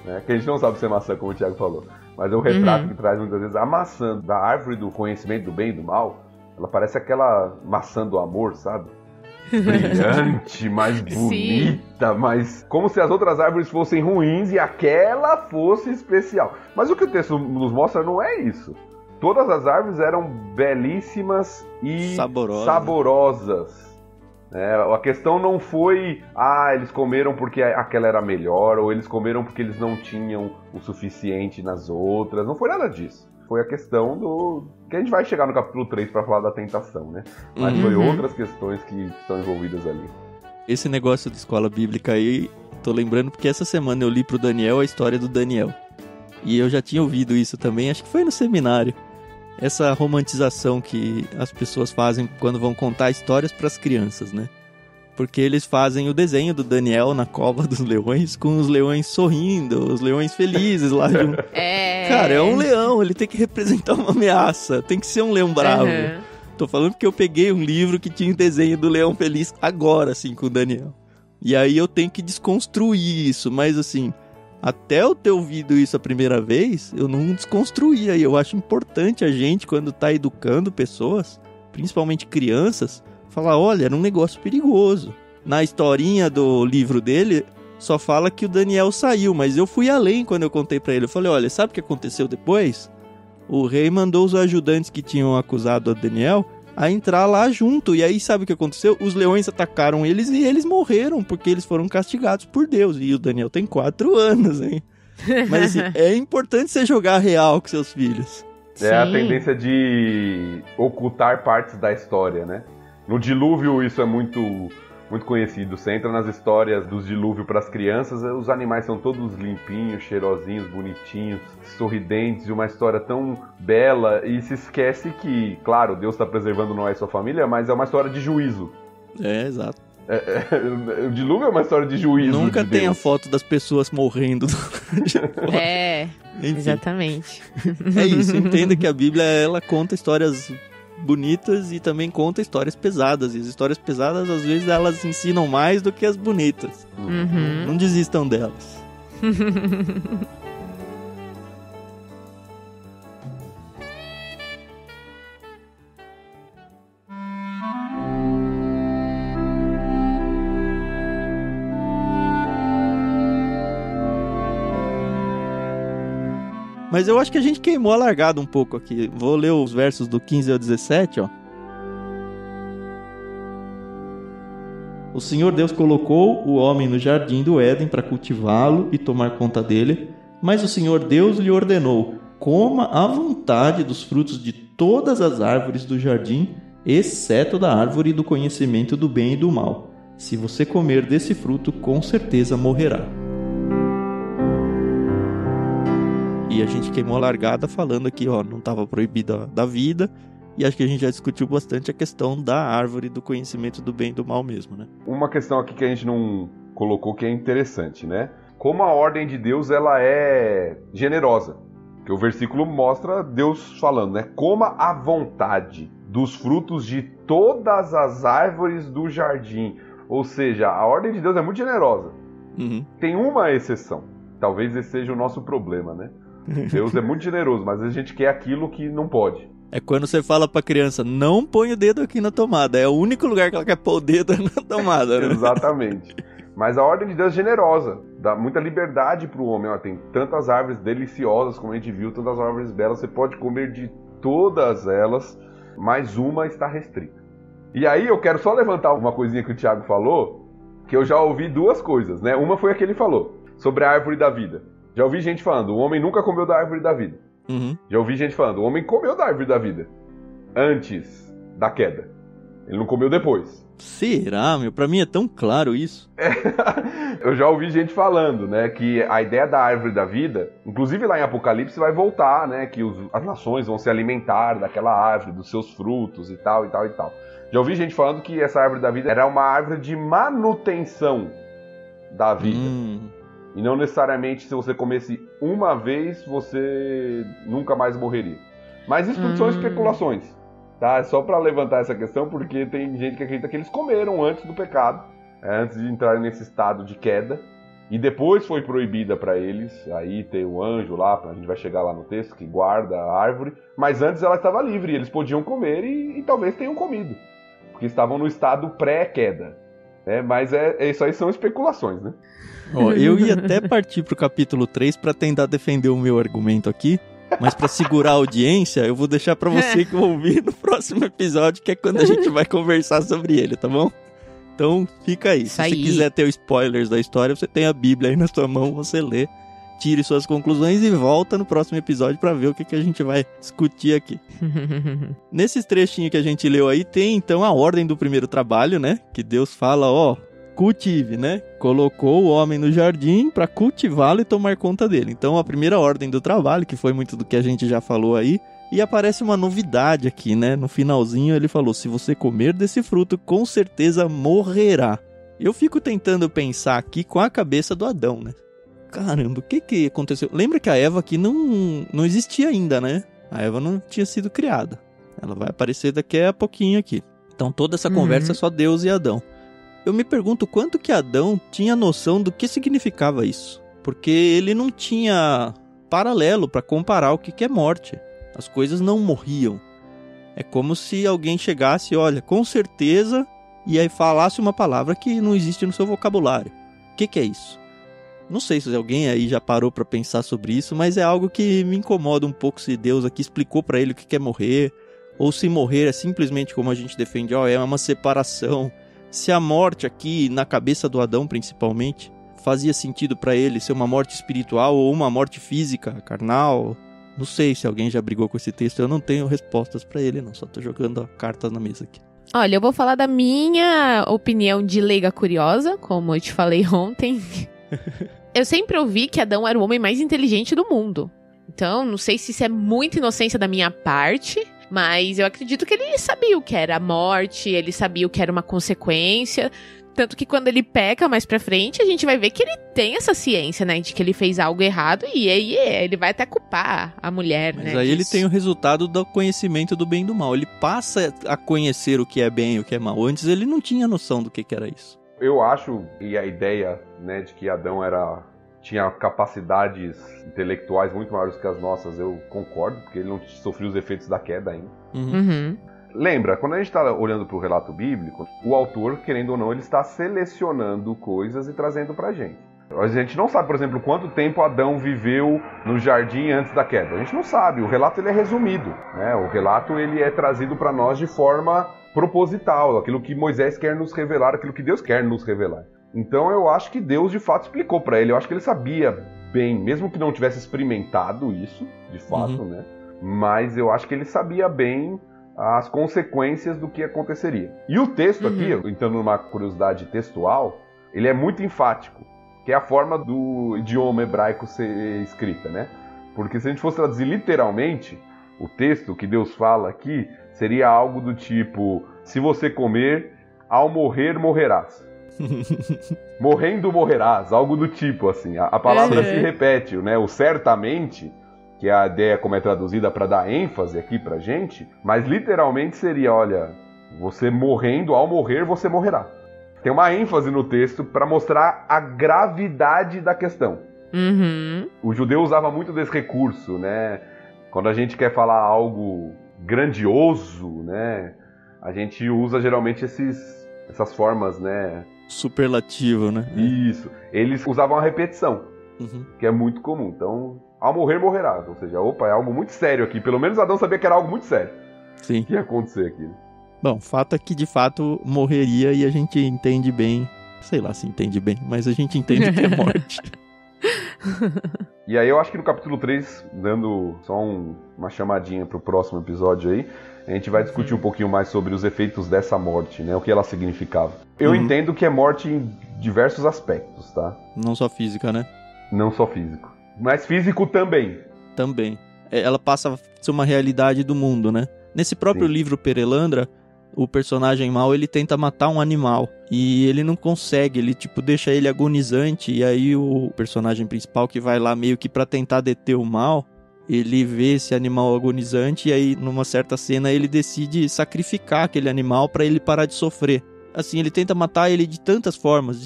né? Que a gente não sabe se é maçã, como o Thiago falou, mas é o retrato que traz muitas vezes a maçã da árvore do conhecimento do bem e do mal. Ela parece aquela maçã do amor, sabe? Brilhante, mais bonita, mas como se as outras árvores fossem ruins e aquela fosse especial. Mas o que o texto nos mostra não é isso. Todas as árvores eram belíssimas e saborosas. A questão não foi, eles comeram porque aquela era melhor, ou eles comeram porque eles não tinham o suficiente nas outras. Não foi nada disso. Foi a questão do... que a gente vai chegar no capítulo 3 para falar da tentação, né? Mas foi outras questões que estão envolvidas ali. Esse negócio de escola bíblica aí, tô lembrando porque essa semana eu li pro Daniel a história do Daniel. E eu já tinha ouvido isso também, acho que foi no seminário. Essa romantização que as pessoas fazem quando vão contar histórias pras crianças, né? Porque eles fazem o desenho do Daniel na cova dos leões, com os leões sorrindo, os leões felizes lá junto. Cara, é um leão, ele tem que representar uma ameaça, tem que ser um leão bravo. Tô falando porque eu peguei um livro que tinha o desenho do leão feliz agora, assim, com o Daniel. E aí eu tenho que desconstruir isso, mas assim, até eu ter ouvido isso a primeira vez, eu não desconstruía. E eu acho importante a gente, quando tá educando pessoas, principalmente crianças, falar, olha, era um negócio perigoso. Na historinha do livro dele, só fala que o Daniel saiu, mas eu fui além quando eu contei pra ele. Eu falei, olha, sabe o que aconteceu depois? O rei mandou os ajudantes que tinham acusado o Daniel a entrar lá junto. E aí, sabe o que aconteceu? Os leões atacaram eles e eles morreram, porque eles foram castigados por Deus. E o Daniel tem 4 anos, hein? Mas assim, é importante você jogar real com seus filhos. É a tendência de ocultar partes da história, né? No dilúvio isso é muito conhecido. Você entra nas histórias dos dilúvios para as crianças, os animais são todos limpinhos, cheirosinhos, bonitinhos, sorridentes, e uma história tão bela, e se esquece que, claro, Deus está preservando Noé e sua família, mas é uma história de juízo. Exato. O dilúvio é uma história de juízo. Nunca de tem Deus. a foto das pessoas morrendo. Enfim. Exatamente. É isso, entenda que a Bíblia, ela conta histórias bonitas e também conta histórias pesadas. E as histórias pesadas, às vezes, elas ensinam mais do que as bonitas. Não desistam delas. Mas eu acho que a gente queimou a largada um pouco aqui. Vou ler os versos do 15 ao 17, ó. O Senhor Deus colocou o homem no jardim do Éden para cultivá-lo e tomar conta dele, mas o Senhor Deus lhe ordenou: coma à vontade dos frutos de todas as árvores do jardim, exceto da árvore do conhecimento do bem e do mal. Se você comer desse fruto, com certeza morrerá. E a gente queimou a largada falando aqui, ó, não estava proibida da vida. E acho que a gente já discutiu bastante a questão da árvore do conhecimento do bem e do mal mesmo, né? Uma questão aqui que a gente não colocou que é interessante, né? Como a ordem de Deus, ela é generosa. Que o versículo mostra Deus falando, né? Coma à vontade dos frutos de todas as árvores do jardim. Ou seja, a ordem de Deus é muito generosa. Tem uma exceção. Talvez esse seja o nosso problema, né? Deus é muito generoso, mas a gente quer aquilo que não pode. É quando você fala pra criança, não põe o dedo aqui na tomada. É o único lugar que ela quer pôr o dedo na tomada, né? Exatamente. Mas a ordem de Deus é generosa, dá muita liberdade pro homem. Ó, tem tantas árvores deliciosas, como a gente viu, tantas árvores belas, você pode comer de todas elas, mas uma está restrita. E aí eu quero só levantar uma coisinha que o Thiago falou, que eu já ouvi duas coisas, né? Uma foi a que ele falou, sobre a árvore da vida. Já ouvi gente falando, o homem nunca comeu da árvore da vida. Já ouvi gente falando, o homem comeu da árvore da vida antes da queda. Ele não comeu depois. Será, meu? Pra mim é tão claro isso. Eu já ouvi gente falando, né, que a ideia da árvore da vida, inclusive lá em Apocalipse vai voltar, né, que as nações vão se alimentar daquela árvore, dos seus frutos e tal, e tal, e tal. Já ouvi gente falando que essa árvore da vida era uma árvore de manutenção da vida. E não necessariamente se você comesse uma vez, você nunca mais morreria. Mas isso tudo são especulações, tá? É só pra levantar essa questão, porque tem gente que acredita que eles comeram antes do pecado, antes de entrarem nesse estado de queda, e depois foi proibida pra eles. Aí tem o anjo lá, a gente vai chegar lá no texto, que guarda a árvore, mas antes ela estava livre, eles podiam comer e talvez tenham comido, porque estavam no estado pré-queda. Mas isso aí são especulações, né? Ó, eu ia até partir pro capítulo 3 pra tentar defender o meu argumento aqui, mas pra segurar a audiência, eu vou deixar pra você que ouvir no próximo episódio, que é quando a gente vai conversar sobre ele, tá bom? Então, fica aí. Se você quiser ter os spoilers da história, você tem a Bíblia aí na sua mão, você lê, tire suas conclusões e volta no próximo episódio pra ver o que a gente vai discutir aqui. Nesses trechinhos que a gente leu aí, tem então a ordem do primeiro trabalho, né? Que Deus fala, cultive, né? Colocou o homem no jardim para cultivá-lo e tomar conta dele. Então, a primeira ordem do trabalho, que foi muito do que a gente já falou aí, e aparece uma novidade aqui, né? No finalzinho ele falou, se você comer desse fruto, com certeza morrerá. Eu fico tentando pensar aqui com a cabeça do Adão, né? Caramba, o que aconteceu? Lembra que a Eva aqui não existia ainda, né? A Eva não tinha sido criada. Ela vai aparecer daqui a pouquinho aqui. Então, toda essa conversa é só Deus e Adão. Eu me pergunto quanto que Adão tinha noção do que significava isso. Porque ele não tinha paralelo para comparar o que é morte. As coisas não morriam. É como se alguém chegasse, olha, com certeza, e aí falasse uma palavra que não existe no seu vocabulário. O que é isso? Não sei se alguém aí já parou para pensar sobre isso, mas é algo que me incomoda um pouco se Deus aqui explicou para ele o que é morrer, ou se morrer é simplesmente como a gente defende, é uma separação. Se a morte aqui, na cabeça do Adão principalmente, fazia sentido para ele ser uma morte espiritual ou uma morte física, carnal. Não sei se alguém já brigou com esse texto, eu não tenho respostas para ele, não, só tô jogando a carta na mesa aqui. Olha, eu vou falar da minha opinião de leiga curiosa, como eu te falei ontem. Eu sempre ouvi que Adão era o homem mais inteligente do mundo. Então, não sei se isso é muita inocência da minha parte, mas eu acredito que ele sabia o que era a morte, ele sabia o que era uma consequência. Tanto que quando ele peca mais pra frente, a gente vai ver que ele tem essa ciência, né? De que ele fez algo errado e aí ele vai até culpar a mulher, mas né? Mas aí ele tem o resultado do conhecimento do bem e do mal. Ele passa a conhecer o que é bem e o que é mal. Antes ele não tinha noção do que era isso. Eu acho, e a ideia, né, de que Adão tinha capacidades intelectuais muito maiores que as nossas, eu concordo, porque ele não sofreu os efeitos da queda ainda. Lembra, quando a gente está olhando para o relato bíblico, o autor, querendo ou não, ele está selecionando coisas e trazendo para a gente. A gente não sabe, por exemplo, quanto tempo Adão viveu no jardim antes da queda. A gente não sabe, o relato ele é resumido, né? O relato ele é trazido para nós de forma proposital, aquilo que Moisés quer nos revelar, aquilo que Deus quer nos revelar. Então eu acho que Deus de fato explicou para ele, eu acho que ele sabia bem, mesmo que não tivesse experimentado isso, de fato, né? Mas eu acho que ele sabia bem as consequências do que aconteceria. E o texto aqui, entrando numa curiosidade textual, ele é muito enfático, que é a forma do idioma hebraico ser escrita, né? Porque se a gente fosse traduzir literalmente, o texto que Deus fala aqui seria algo do tipo, se você comer, ao morrer, morrerás. Morrendo, morrerás, algo do tipo, assim. A palavra se repete, né? O certamente, que é a ideia como é traduzida para dar ênfase aqui pra gente, mas literalmente seria, olha, você morrendo, ao morrer, você morrerá. Tem uma ênfase no texto para mostrar a gravidade da questão. O judeu usava muito desse recurso, né? Quando a gente quer falar algo grandioso, né? A gente usa geralmente essas formas, né? Superlativo, né? Isso. Eles usavam a repetição, que é muito comum. Então, ao morrer, morrerá. Ou seja, opa, é algo muito sério aqui. Pelo menos Adão sabia que era algo muito sério. Sim. Que ia acontecer aqui. Bom, fato é que de fato morreria e a gente entende bem, sei lá se entende bem, mas a gente entende que é morte. E aí eu acho que no capítulo 3, dando só uma chamadinha pro próximo episódio aí, a gente vai discutir um pouquinho mais sobre os efeitos dessa morte, né? O que ela significava. Eu entendo que é morte em diversos aspectos, tá? Não só física, né? Não só físico. Mas físico também. Também. Ela passa a ser uma realidade do mundo, né? Nesse próprio livro Perelandra, o personagem mau, ele tenta matar um animal. E ele não consegue, ele tipo deixa ele agonizante. E aí o personagem principal que vai lá meio que pra tentar deter o mal, ele vê esse animal agonizante. E aí numa certa cena ele decide sacrificar aquele animal pra ele parar de sofrer. Assim, ele tenta matar ele de tantas formas,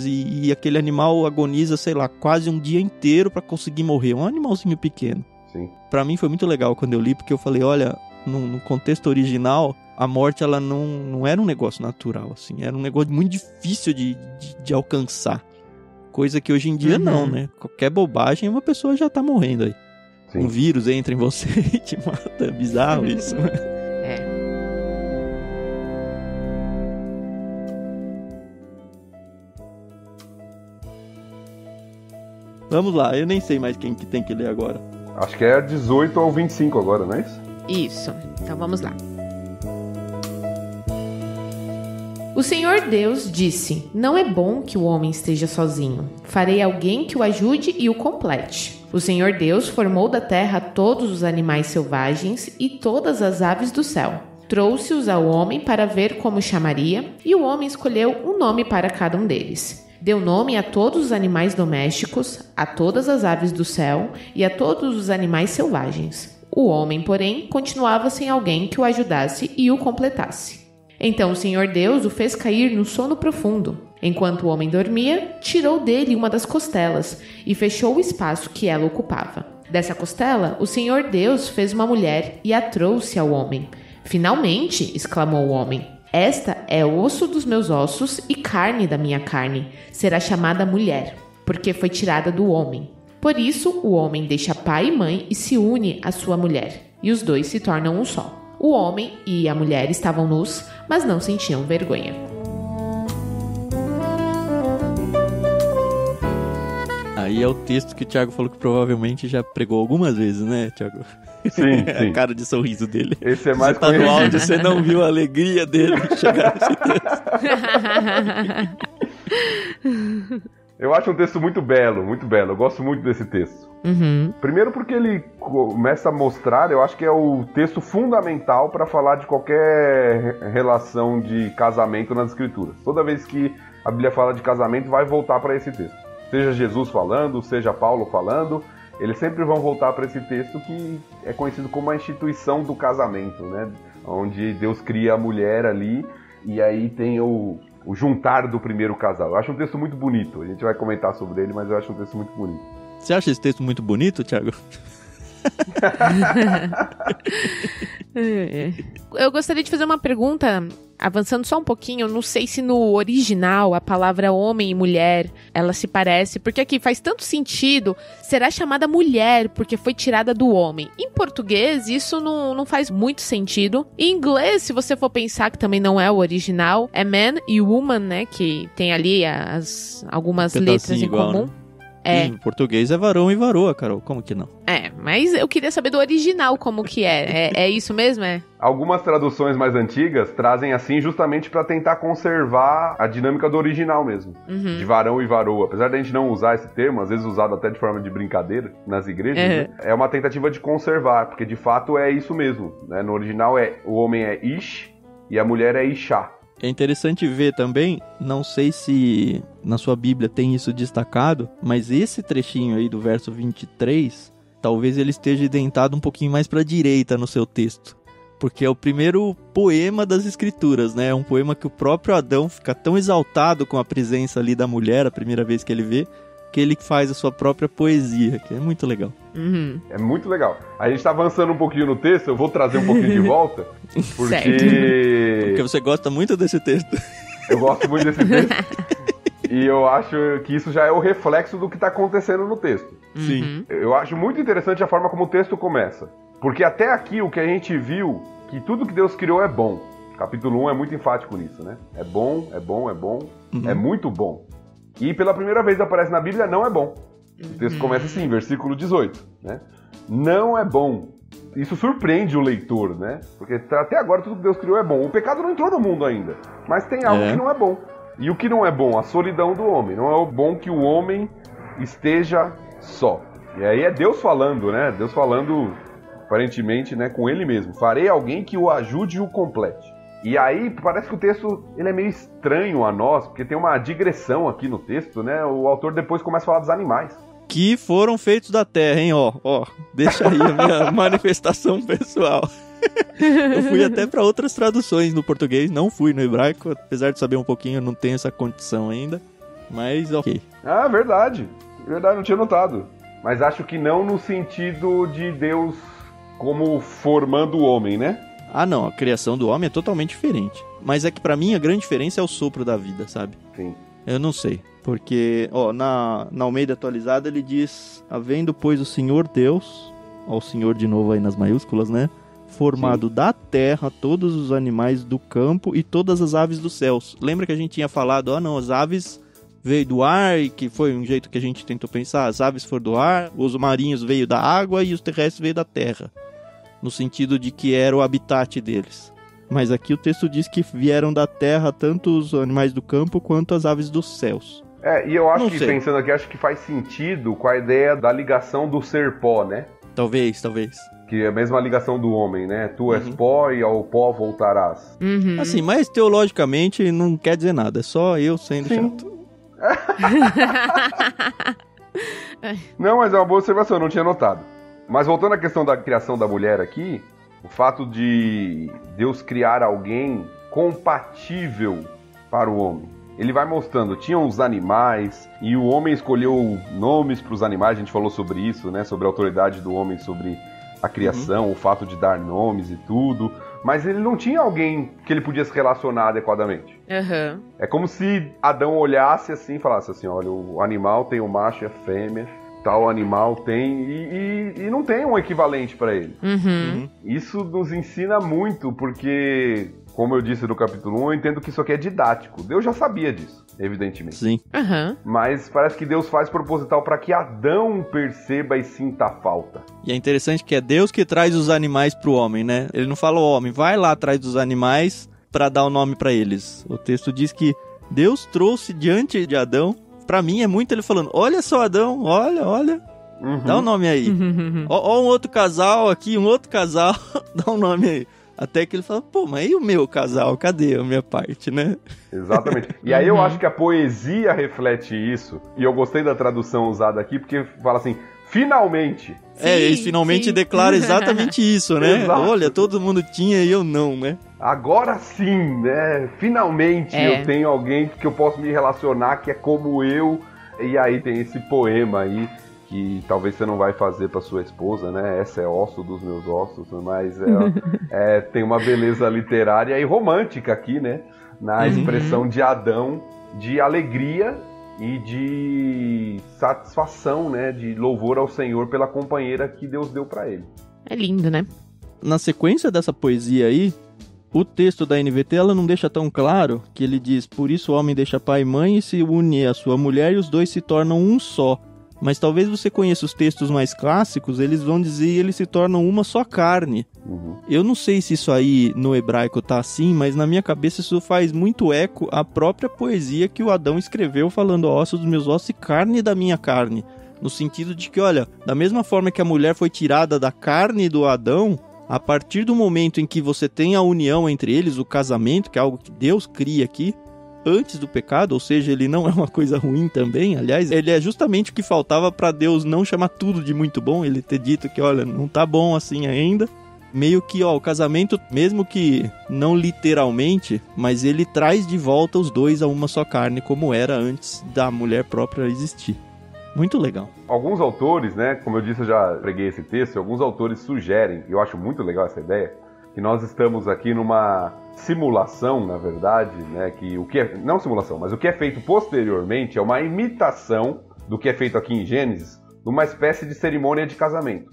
e aquele animal agoniza, sei lá, quase um dia inteiro pra conseguir morrer. Um animalzinho pequeno. Sim. Pra mim foi muito legal quando eu li, porque eu falei, olha, no contexto original, a morte ela não era um negócio natural, assim, era um negócio muito difícil de alcançar. Coisa que hoje em dia não, né? Qualquer bobagem, uma pessoa já tá morrendo aí. Sim. Um vírus entra em você e te mata, é bizarro isso, né? Vamos lá, eu nem sei mais quem que tem que ler agora. Acho que é 18 ou 25 agora, não é isso? Isso, então vamos lá. O Senhor Deus disse: não é bom que o homem esteja sozinho. Farei alguém que o ajude e o complete. O Senhor Deus formou da terra todos os animais selvagens e todas as aves do céu. Trouxe-os ao homem para ver como chamaria, e o homem escolheu um nome para cada um deles. Deu nome a todos os animais domésticos, a todas as aves do céu e a todos os animais selvagens. O homem, porém, continuava sem alguém que o ajudasse e o completasse. Então o Senhor Deus o fez cair no sono profundo. Enquanto o homem dormia, tirou dele uma das costelas e fechou o espaço que ela ocupava. Dessa costela, o Senhor Deus fez uma mulher e a trouxe ao homem. Finalmente, exclamou o homem, esta é osso dos meus ossos e carne da minha carne. Será chamada mulher, porque foi tirada do homem. Por isso, o homem deixa pai e mãe e se une à sua mulher, e os dois se tornam um só. O homem e a mulher estavam nus, mas não sentiam vergonha. Aí é o texto que o Thiago falou que provavelmente já pregou algumas vezes, né, Thiago? Sim, sim. A cara de sorriso dele. Esse é mais você tá no áudio, você não viu a alegria dele chegar nesse texto. Eu acho um texto muito belo, muito belo. Eu gosto muito desse texto. Primeiro porque ele começa a mostrar, eu acho que é o texto fundamental para falar de qualquer relação de casamento nas escrituras. Toda vez que a Bíblia fala de casamento, vai voltar para esse texto. Seja Jesus falando, seja Paulo falando, eles sempre vão voltar para esse texto que é conhecido como a instituição do casamento, né? Onde Deus cria a mulher ali e aí tem o juntar do primeiro casal. Eu acho um texto muito bonito. A gente vai comentar sobre ele, mas eu acho um texto muito bonito. Você acha esse texto muito bonito, Thiago? Eu gostaria de fazer uma pergunta, avançando só um pouquinho. Não sei se no original a palavra homem e mulher ela se parece, porque aqui faz tanto sentido. Será chamada mulher porque foi tirada do homem. Em português isso não faz muito sentido. Em inglês, se você for pensar que também não é o original, é man e woman, né, que tem ali algumas letras em igual, comum, né? Em português é varão e varoa, Carol. Como que não? Mas eu queria saber do original como que é. É isso mesmo, é? Algumas traduções mais antigas trazem assim justamente para tentar conservar a dinâmica do original mesmo. De varão e varoa. Apesar da gente não usar esse termo, às vezes usado até de forma de brincadeira nas igrejas, né? É uma tentativa de conservar, porque de fato é isso mesmo, né? No original o homem é Ish e a mulher é Ishá. É interessante ver também, não sei se na sua Bíblia tem isso destacado, mas esse trechinho aí do verso 23, talvez ele esteja identado um pouquinho mais para a direita no seu texto. Porque é o primeiro poema das escrituras, né? É um poema que o próprio Adão fica tão exaltado com a presença ali da mulher, a primeira vez que ele vê, que ele faz a sua própria poesia, que é muito legal. É muito legal. A gente tá avançando um pouquinho no texto, eu vou trazer um pouquinho de volta, porque você gosta muito desse texto. Eu gosto muito desse texto. E eu acho que isso já é o reflexo do que está acontecendo no texto. Sim. Eu acho muito interessante a forma como o texto começa. Porque até aqui o que a gente viu, que tudo que Deus criou é bom. Capítulo 1 é muito enfático nisso, né? É bom, é bom, é bom, é muito bom. E pela primeira vez aparece na Bíblia, não é bom. O texto começa assim, versículo 18, né? Não é bom. Isso surpreende o leitor, né? Porque até agora tudo que Deus criou é bom. O pecado não entrou no mundo ainda, mas tem algo que não é bom. E o que não é bom? A solidão do homem. Não é o bom que o homem esteja só. E aí é Deus falando, né? Deus falando, aparentemente, né, com ele mesmo. Farei alguém que o ajude e o complete. E aí parece que o texto ele é meio estranho a nós, porque tem uma digressão aqui no texto, né? O autor depois começa a falar dos animais. Que foram feitos da terra, hein? Ó, deixa aí a minha manifestação pessoal. Eu fui até para outras traduções no português, não fui no hebraico, apesar de saber um pouquinho, eu não tenho essa condição ainda, mas ok. Ah, verdade, não tinha notado. Mas acho que não no sentido de Deus como formando o homem, né? Ah, não, a criação do homem é totalmente diferente. Mas é que pra mim a grande diferença é o sopro da vida, sabe? Sim. Eu não sei, porque na Almeida atualizada ele diz: havendo, pois, o Senhor Deus, ó, o Senhor de novo aí nas maiúsculas, né? Formado da terra todos os animais do campo e todas as aves dos céus. Lembra que a gente tinha falado, as aves veio do ar, e que foi um jeito que a gente tentou pensar, as aves foram do ar, os marinhos veio da água e os terrestres veio da terra. No sentido de que era o habitat deles. Mas aqui o texto diz que vieram da terra tanto os animais do campo quanto as aves dos céus. E eu acho que, pensando aqui, acho que faz sentido com a ideia da ligação do ser pó, né? Talvez. Que é a mesma ligação do homem, né? Tu és pó e ao pó voltarás. Assim, mas teologicamente não quer dizer nada, é só eu sendo chato. Não, mas é uma boa observação, eu não tinha notado. Mas voltando à questão da criação da mulher aqui, o fato de Deus criar alguém compatível para o homem. Ele vai mostrando, tinham os animais, e o homem escolheu nomes para os animais, a gente falou sobre isso, né? Sobre a autoridade do homem, sobre a criação, o fato de dar nomes e tudo. Mas ele não tinha alguém que ele podia se relacionar adequadamente. É como se Adão olhasse assim e falasse assim, olha, o animal tem o macho e a fêmea, tal animal tem, e não tem um equivalente para ele. Isso nos ensina muito, porque, como eu disse no capítulo 1, eu entendo que isso aqui é didático. Deus já sabia disso, evidentemente. Sim. Mas parece que Deus faz proposital para que Adão perceba e sinta a falta. E é interessante que é Deus que traz os animais pro homem, né? Ele não fala, o homem, vai lá atrás dos animais para dar o nome para eles. O texto diz que Deus trouxe diante de Adão. Pra mim é muito ele falando, olha só, Adão, olha, dá um nome aí. Ó um outro casal aqui, dá um nome aí. Até que ele fala, mas e o meu casal? Cadê a minha parte, né? Exatamente. E aí eu acho que a poesia reflete isso, e eu gostei da tradução usada aqui, porque fala assim, finalmente. Eles finalmente declaram exatamente isso, né? Exato. Olha, todo mundo tinha e eu não, né? Agora sim, né? Finalmente eu tenho alguém que eu posso me relacionar, que é como eu. E aí tem esse poema aí, que talvez você não vai fazer para sua esposa, né? Essa é osso dos meus ossos, mas tem uma beleza literária e romântica aqui, né? Na expressão de Adão, de alegria e de satisfação, né? De louvor ao Senhor pela companheira que Deus deu para ele. É lindo, né? Na sequência dessa poesia aí, o texto da NVT ela não deixa tão claro que ele diz, por isso o homem deixa pai e mãe e se une à sua mulher e os dois se tornam um só. Mas talvez você conheça os textos mais clássicos, eles vão dizer eles se tornam uma só carne. Eu não sei se isso aí no hebraico tá assim, mas na minha cabeça isso faz muito eco à própria poesia que o Adão escreveu falando ossos dos meus ossos e carne da minha carne. No sentido de que, olha, da mesma forma que a mulher foi tirada da carne do Adão, a partir do momento em que você tem a união entre eles, o casamento, que é algo que Deus cria aqui, antes do pecado, ou seja, ele não é uma coisa ruim também, aliás, ele é justamente o que faltava para Deus não chamar tudo de muito bom, ele ter dito que, olha, não tá bom assim ainda, meio que, o casamento, mesmo que não literalmente, mas ele traz de volta os dois a uma só carne, como era antes da mulher própria existir. Muito legal. Alguns autores, né, como eu disse, eu já preguei esse texto, alguns autores sugerem, e eu acho muito legal essa ideia, que nós estamos aqui numa simulação, na verdade, né, que o que é, não simulação, mas o que é feito posteriormente é uma imitação do que é feito aqui em Gênesis, numa espécie de cerimônia de casamento.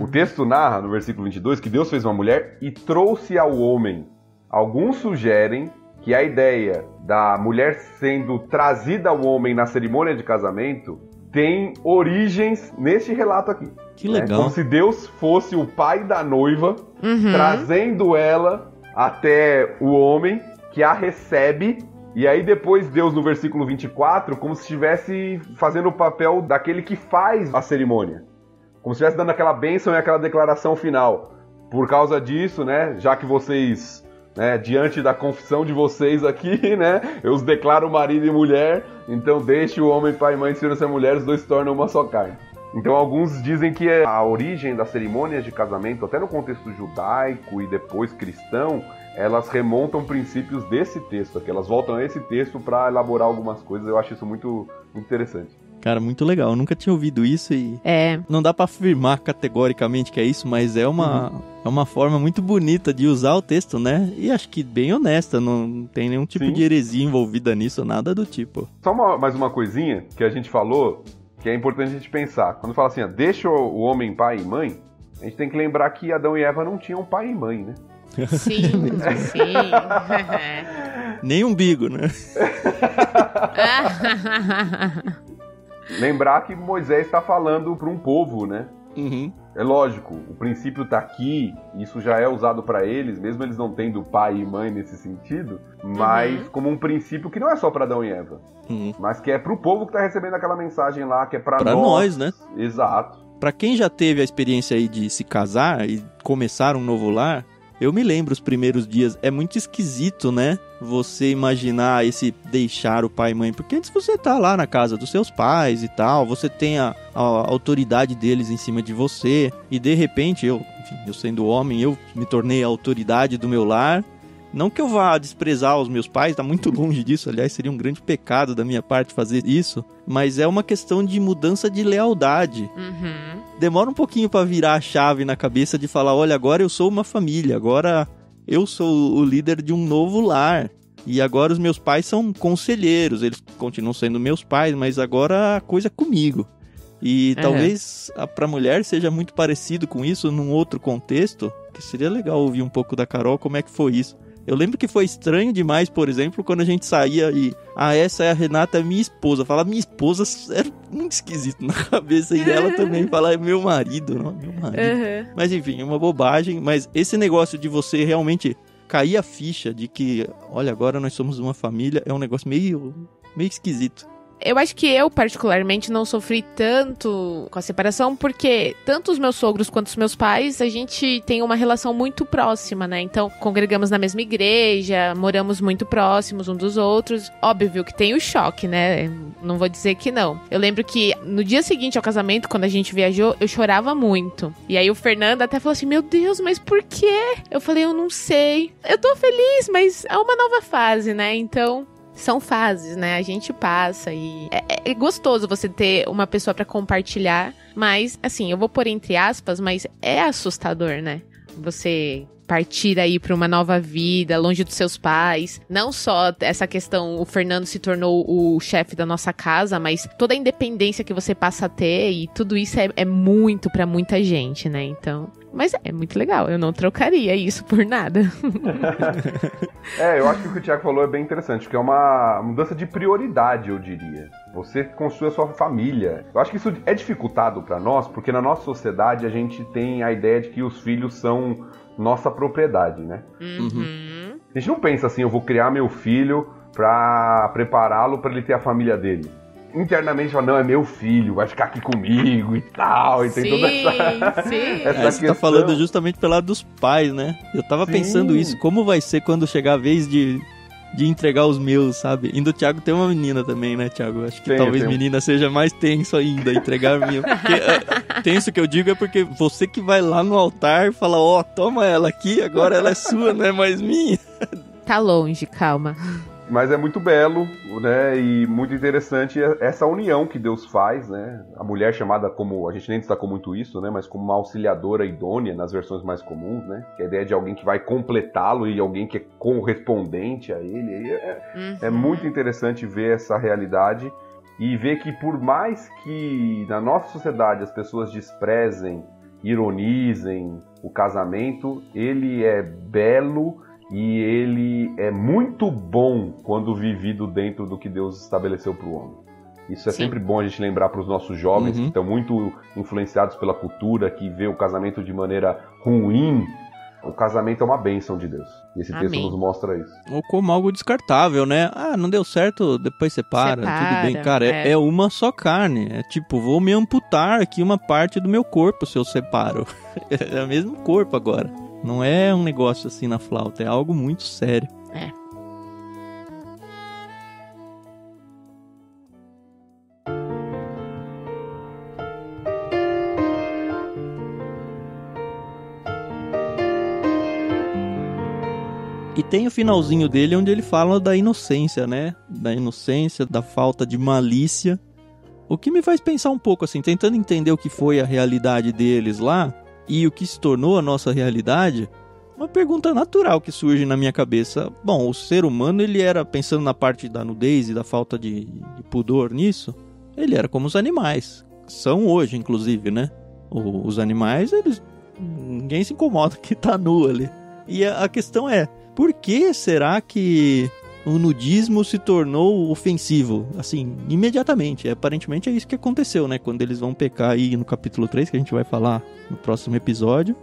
O texto narra, no versículo 22, que Deus fez uma mulher e trouxe ao homem. Alguns sugerem que a ideia da mulher sendo trazida ao homem na cerimônia de casamento tem origens neste relato aqui. Que legal. Como se Deus fosse o pai da noiva, trazendo ela até o homem, que a recebe, e aí depois Deus, no versículo 24, como se estivesse fazendo o papel daquele que faz a cerimônia. Como se estivesse dando aquela bênção e aquela declaração final. Por causa disso, né, já que vocês, né, diante da confissão de vocês aqui, né, eu os declaro marido e mulher, então deixe o homem, pai e mãe, se unir a mulher, os dois se tornam uma só carne. Então alguns dizem que a origem das cerimônias de casamento, até no contexto judaico e depois cristão, elas remontam princípios desse texto aqui, elas voltam a esse texto para elaborar algumas coisas. Eu acho isso muito interessante. Cara, muito legal. Eu nunca tinha ouvido isso e... Não dá pra afirmar categoricamente que é isso, mas é uma forma muito bonita de usar o texto, né? E acho que bem honesta, não tem nenhum tipo de heresia envolvida nisso, nada do tipo. Só mais uma coisinha que a gente falou, que é importante a gente pensar. Quando fala assim, ó, deixa o homem pai e mãe, a gente tem que lembrar que Adão e Eva não tinham pai e mãe, né? Sim, sim. Nem umbigo, né? Lembrar que Moisés está falando para um povo, né? É lógico, o princípio está aqui, isso já é usado para eles, mesmo eles não tendo pai e mãe nesse sentido, mas como um princípio que não é só para Adão e Eva, mas que é para o povo que está recebendo aquela mensagem lá, que é para nós, né? Exato. Para quem já teve a experiência aí de se casar e começar um novo lar, eu me lembro os primeiros dias, é muito esquisito, né? Você imaginar esse deixar o pai e mãe, porque antes você tá lá na casa dos seus pais e tal, você tem a autoridade deles em cima de você, e de repente, eu sendo homem, eu me tornei a autoridade do meu lar. Não que eu vá desprezar os meus pais, tá muito longe disso, aliás, seria um grande pecado da minha parte fazer isso, mas é uma questão de mudança de lealdade. Demora um pouquinho pra virar a chave na cabeça de falar, olha, agora eu sou uma família, agora eu sou o líder de um novo lar, e agora os meus pais são conselheiros, eles continuam sendo meus pais, mas agora a coisa é comigo. E talvez pra mulher seja muito parecido com isso num outro contexto, que seria legal ouvir um pouco da Carol como é que foi isso. Eu lembro que foi estranho demais, por exemplo, quando a gente saía e... essa é a Renata, minha esposa. Falar minha esposa era muito esquisito na cabeça. E ela também falar meu marido, não, meu marido. Mas enfim, é uma bobagem. Mas esse negócio de você realmente cair a ficha de que, olha, agora nós somos uma família, é um negócio meio esquisito. Eu acho que eu, particularmente, não sofri tanto com a separação, porque tanto os meus sogros quanto os meus pais, a gente tem uma relação muito próxima, né? Então, congregamos na mesma igreja, moramos muito próximos uns dos outros. Óbvio que tem o choque, né? Não vou dizer que não. Eu lembro que no dia seguinte ao casamento, quando a gente viajou, eu chorava muito. E aí o Fernando até falou assim, meu Deus, mas por quê? Eu falei, eu não sei. Eu tô feliz, mas é uma nova fase, né? Então... são fases, né? A gente passa e é gostoso você ter uma pessoa pra compartilhar, mas, assim, eu vou pôr entre aspas, mas é assustador, né? Você partir aí pra uma nova vida, longe dos seus pais. Não só essa questão, o Fernando se tornou o chefe da nossa casa, mas toda a independência que você passa a ter e tudo isso é muito pra muita gente, né? Então... mas é muito legal, eu não trocaria isso por nada. Eu acho que o que o Thiago falou é bem interessante, porque é uma mudança de prioridade, eu diria. Você construi a sua família. Eu acho que isso é dificultado pra nós, porque na nossa sociedade a gente tem a ideia de que os filhos são nossa propriedade, né? A gente não pensa assim, eu vou criar meu filho pra prepará-lo pra ele ter a família dele. Internamente fala, não, é meu filho, vai ficar aqui comigo e tal, e tem toda essa você tá falando justamente pelo lado dos pais, né? Eu tava pensando isso, como vai ser quando chegar a vez de entregar os meus, sabe? E do Thiago tem uma menina também, né, Thiago? Acho que talvez menina seja mais tenso ainda, entregar a minha. Porque, tenso que eu digo é porque você que vai lá no altar e fala, ó, toma ela aqui, agora ela é sua, não é mais minha. Tá longe, calma. Mas é muito belo, né, e muito interessante essa união que Deus faz, né, a mulher chamada como, a gente nem destacou muito isso, né, mas como uma auxiliadora idônea nas versões mais comuns, né, que é a ideia de alguém que vai completá-lo e alguém que é correspondente a ele, é muito interessante ver essa realidade e ver que por mais que na nossa sociedade as pessoas desprezem, ironizem o casamento, ele é belo e ele é muito bom quando vivido dentro do que Deus estabeleceu para o homem. Isso é sempre bom a gente lembrar para os nossos jovens que estão muito influenciados pela cultura, que vê o casamento de maneira ruim. O casamento é uma bênção de Deus. E esse texto nos mostra isso. Ou como algo descartável, né? Ah, não deu certo, depois separa. Tudo bem. Cara, é uma só carne. É tipo, vou me amputar aqui uma parte do meu corpo se eu separo. É o mesmo corpo agora. Não é um negócio assim na flauta, é algo muito sério. É. E tem o finalzinho dele onde ele fala da inocência, né? Da inocência, da falta de malícia. O que me faz pensar um pouco assim, tentando entender o que foi a realidade deles lá e o que se tornou a nossa realidade. Uma pergunta natural que surge na minha cabeça. Bom, o ser humano, ele era, pensando na parte da nudez e da falta de pudor nisso, ele era como os animais. São hoje, inclusive, né? Os animais, eles... ninguém se incomoda que tá nu ali. E a questão é, por que será que o nudismo se tornou ofensivo? Assim, imediatamente. Aparentemente é isso que aconteceu, né? Quando eles vão pecar aí no capítulo 3, que a gente vai falar no próximo episódio.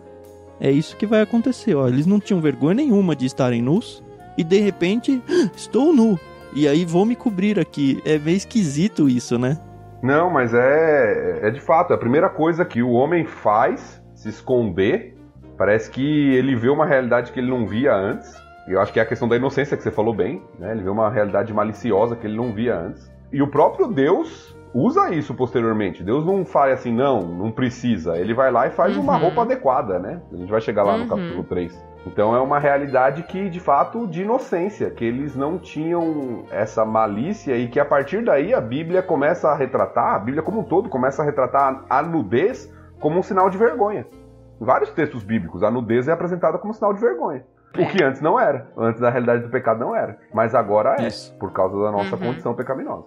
É isso que vai acontecer, ó. Eles não tinham vergonha nenhuma de estarem nus. E de repente, estou nu. E aí vou me cobrir aqui. É meio esquisito isso, né? Não, mas é de fato. A primeira coisa que o homem faz, se esconder, parece que ele vê uma realidade que ele não via antes. E eu acho que é a questão da inocência que você falou bem, né? Ele vê uma realidade maliciosa que ele não via antes. E o próprio Deus usa isso posteriormente. Deus não faz assim, não precisa. Ele vai lá e faz uma roupa adequada, né? A gente vai chegar lá no capítulo 3. Então é uma realidade que, de fato, de inocência, que eles não tinham essa malícia e que a partir daí a Bíblia começa a retratar, a Bíblia como um todo começa a retratar a nudez como um sinal de vergonha. Em vários textos bíblicos, a nudez é apresentada como um sinal de vergonha. O que antes não era. Antes da realidade do pecado não era. Mas agora é, por causa da nossa condição pecaminosa.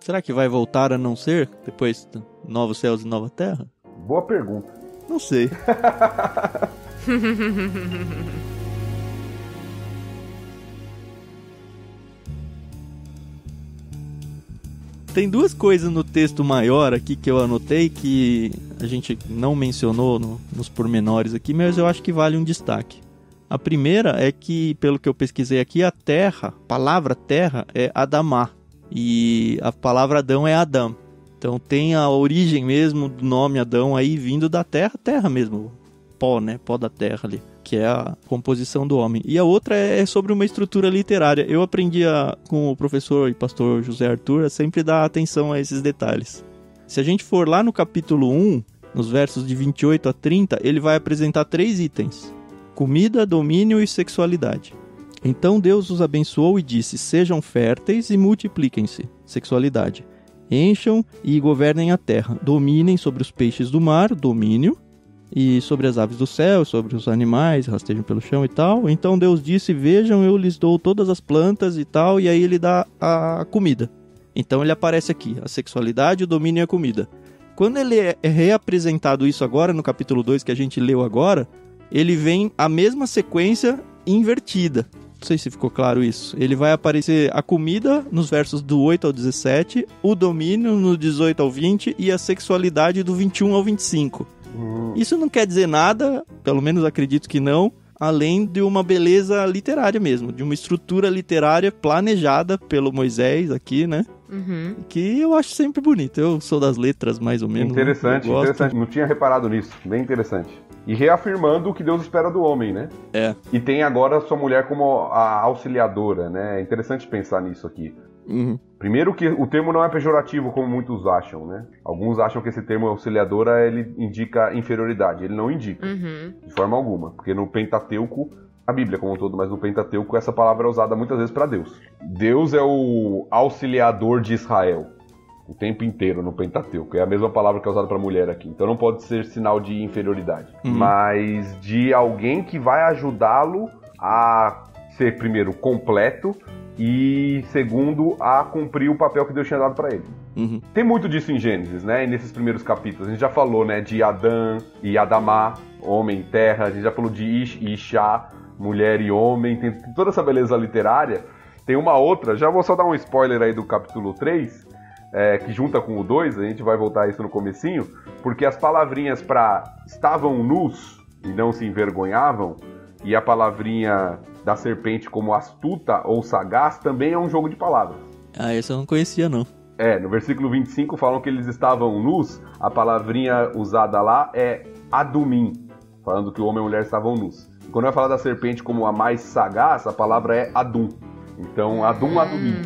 Será que vai voltar a não ser depois de novos céus e nova terra? Boa pergunta. Não sei. Tem duas coisas no texto maior aqui que eu anotei que a gente não mencionou nos pormenores aqui, mas eu acho que vale um destaque. A primeira é que, pelo que eu pesquisei aqui, a palavra terra é Adamá. E a palavra Adão é Adam. Então tem a origem mesmo do nome Adão aí vindo da terra mesmo. Pó, né? Pó da terra ali. Que é a composição do homem. E a outra é sobre uma estrutura literária. Eu aprendi com o professor e pastor José Arthur a sempre dar atenção a esses detalhes. Se a gente for lá no capítulo 1, nos versos de 28 a 30, ele vai apresentar 3 itens. Comida, domínio e sexualidade. Então Deus os abençoou e disse: sejam férteis e multipliquem-se. Sexualidade. Encham e governem a terra. Dominem sobre os peixes do mar, domínio. E sobre as aves do céu, sobre os animais, rastejam pelo chão e tal. Então Deus disse: vejam, eu lhes dou todas as plantas e tal. E aí ele dá a comida. Então ele aparece aqui, a sexualidade, o domínio e a comida. Quando ele é reapresentado isso agora, no capítulo 2 que a gente leu agora, ele vem a mesma sequência invertida. Não sei se ficou claro isso. Ele vai aparecer a comida nos versos do 8 ao 17, o domínio no 18 ao 20 e a sexualidade do 21 ao 25. Isso não quer dizer nada, pelo menos acredito que não, além de uma beleza literária mesmo, de uma estrutura literária planejada pelo Moisés aqui, né? Que eu acho sempre bonito. Eu sou das letras, mais ou menos. Interessante, interessante. Não tinha reparado nisso. Bem interessante. E reafirmando o que Deus espera do homem, né? É. E tem agora sua mulher como a auxiliadora, né? É interessante pensar nisso aqui. Primeiro que o termo não é pejorativo, como muitos acham, né? Alguns acham que esse termo auxiliadora, ele indica inferioridade. Ele não indica, de forma alguma. Porque no Pentateuco, a Bíblia como um todo, mas no Pentateuco essa palavra é usada muitas vezes para Deus. Deus é o auxiliador de Israel o tempo inteiro no Pentateuco. É a mesma palavra que é usada para mulher aqui. Então não pode ser sinal de inferioridade. Mas de alguém que vai ajudá-lo a ser, primeiro, completo e, segundo, a cumprir o papel que Deus tinha dado para ele. Tem muito disso em Gênesis, né? E nesses primeiros capítulos. A gente já falou, né, de Adão e Adamá, homem e terra. A gente já falou de Ish e Ishá, mulher e homem. Tem toda essa beleza literária. Tem uma outra, já vou só dar um spoiler aí do capítulo 3, que junta com o 2, a gente vai voltar a isso no comecinho, porque as palavrinhas para estavam nus e não se envergonhavam, e a palavrinha da serpente como astuta ou sagaz também é um jogo de palavras. Ah, essa eu não conhecia, não. No versículo 25 falam que eles estavam nus, a palavrinha usada lá é adumim, falando que o homem e a mulher estavam nus. E quando vai falar da serpente como a mais sagaz, a palavra é adum. Então, adumim.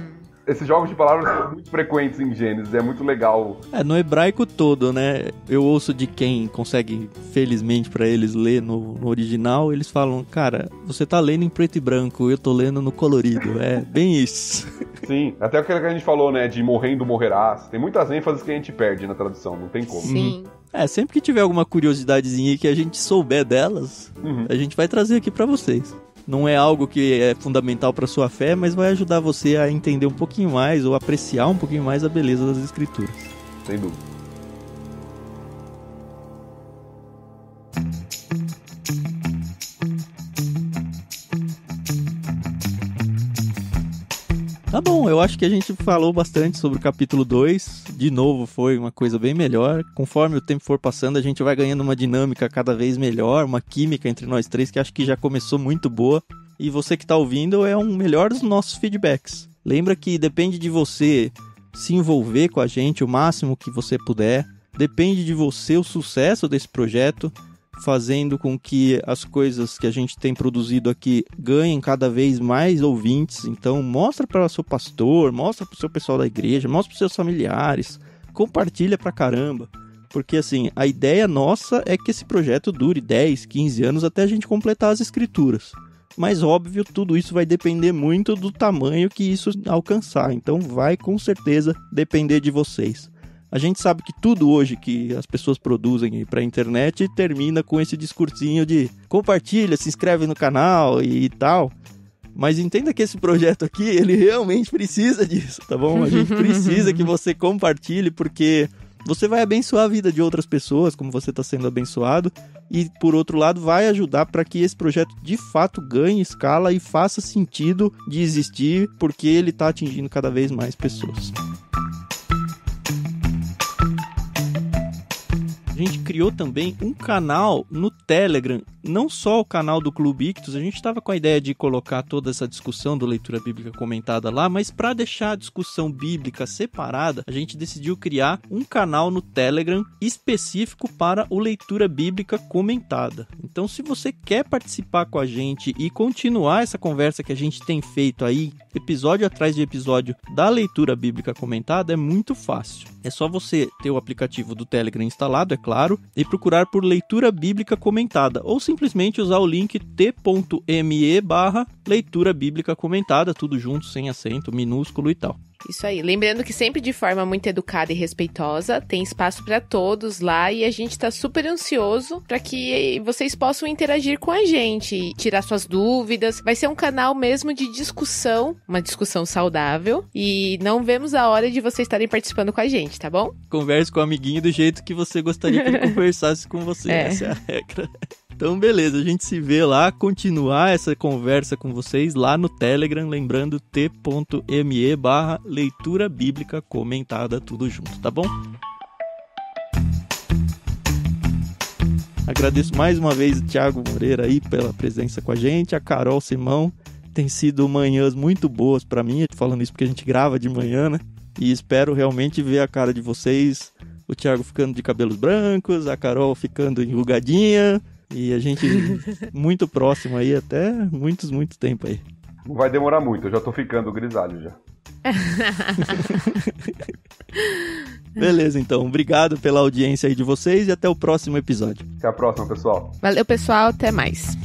Esses jogos de palavras são muito frequentes em Gênesis, é muito legal. No hebraico todo, né? Eu ouço de quem consegue, felizmente pra eles, ler no original, eles falam, cara, você tá lendo em preto e branco, eu tô lendo no colorido. É bem isso. Sim, até aquilo que a gente falou, né? De morrendo morrerás. Tem muitas ênfases que a gente perde na tradução, não tem como. Sim. Sempre que tiver alguma curiosidadezinha que a gente souber delas, a gente vai trazer aqui pra vocês. Não é algo que é fundamental para sua fé, mas vai ajudar você a entender um pouquinho mais ou apreciar um pouquinho mais a beleza das Escrituras. Sem dúvida. Tá bom, eu acho que a gente falou bastante sobre o capítulo 2. De novo, foi uma coisa bem melhor. Conforme o tempo for passando, a gente vai ganhando uma dinâmica cada vez melhor, uma química entre nós três que acho que já começou muito boa. E você que tá ouvindo é um melhor dos nossos feedbacks. Lembra que depende de você se envolver com a gente o máximo que você puder. Depende de você o sucesso desse projeto, fazendo com que as coisas que a gente tem produzido aqui ganhem cada vez mais ouvintes. Então mostra para o seu pastor, mostra para o seu pessoal da igreja, mostra para os seus familiares, compartilha pra caramba. Porque assim, a ideia nossa é que esse projeto dure 10, 15 anos até a gente completar as escrituras. Mas óbvio, tudo isso vai depender muito do tamanho que isso alcançar. Então vai com certeza depender de vocês. A gente sabe que tudo hoje que as pessoas produzem pra internet termina com esse discursinho de compartilha, se inscreve no canal e tal. Mas entenda que esse projeto aqui, ele realmente precisa disso, tá bom? A gente precisa que você compartilhe, porque você vai abençoar a vida de outras pessoas, como você está sendo abençoado. E, por outro lado, vai ajudar para que esse projeto, de fato, ganhe escala e faça sentido de existir, porque ele está atingindo cada vez mais pessoas. A gente criou também um canal no Telegram, não só o canal do Clube Ictus. A gente estava com a ideia de colocar toda essa discussão do Leitura Bíblica Comentada lá, mas para deixar a discussão bíblica separada, a gente decidiu criar um canal no Telegram específico para o Leitura Bíblica Comentada. Então, se você quer participar com a gente e continuar essa conversa que a gente tem feito aí, episódio atrás de episódio da Leitura Bíblica Comentada, é muito fácil. É só você ter o aplicativo do Telegram instalado, é claro, e procurar por Leitura Bíblica Comentada, ou simplesmente usar o link t.me/Leitura Bíblica Comentada, tudo junto, sem acento, minúsculo e tal. Isso aí. Lembrando que sempre de forma muito educada e respeitosa, tem espaço para todos lá e a gente tá super ansioso para que vocês possam interagir com a gente, tirar suas dúvidas. Vai ser um canal mesmo de discussão, uma discussão saudável, e não vemos a hora de vocês estarem participando com a gente, tá bom? Converse com o amiguinho do jeito que você gostaria que ele conversasse com você, essa é a regra. Então, beleza, a gente se vê lá, continuar essa conversa com vocês lá no Telegram, lembrando t.me/Leitura Bíblica Comentada, tudo junto, tá bom? Agradeço mais uma vez o Thiago Moreira aí pela presença com a gente, a Carol Simão. Tem sido manhãs muito boas pra mim, tô falando isso porque a gente grava de manhã, né? E espero realmente ver a cara de vocês, o Thiago ficando de cabelos brancos, a Carol ficando enrugadinha. E a gente muito próximo aí, até muito tempo aí. Não vai demorar muito, eu já tô ficando grisalho já. Beleza, então. Obrigado pela audiência aí de vocês e até o próximo episódio. Até a próxima, pessoal. Valeu, pessoal. Até mais.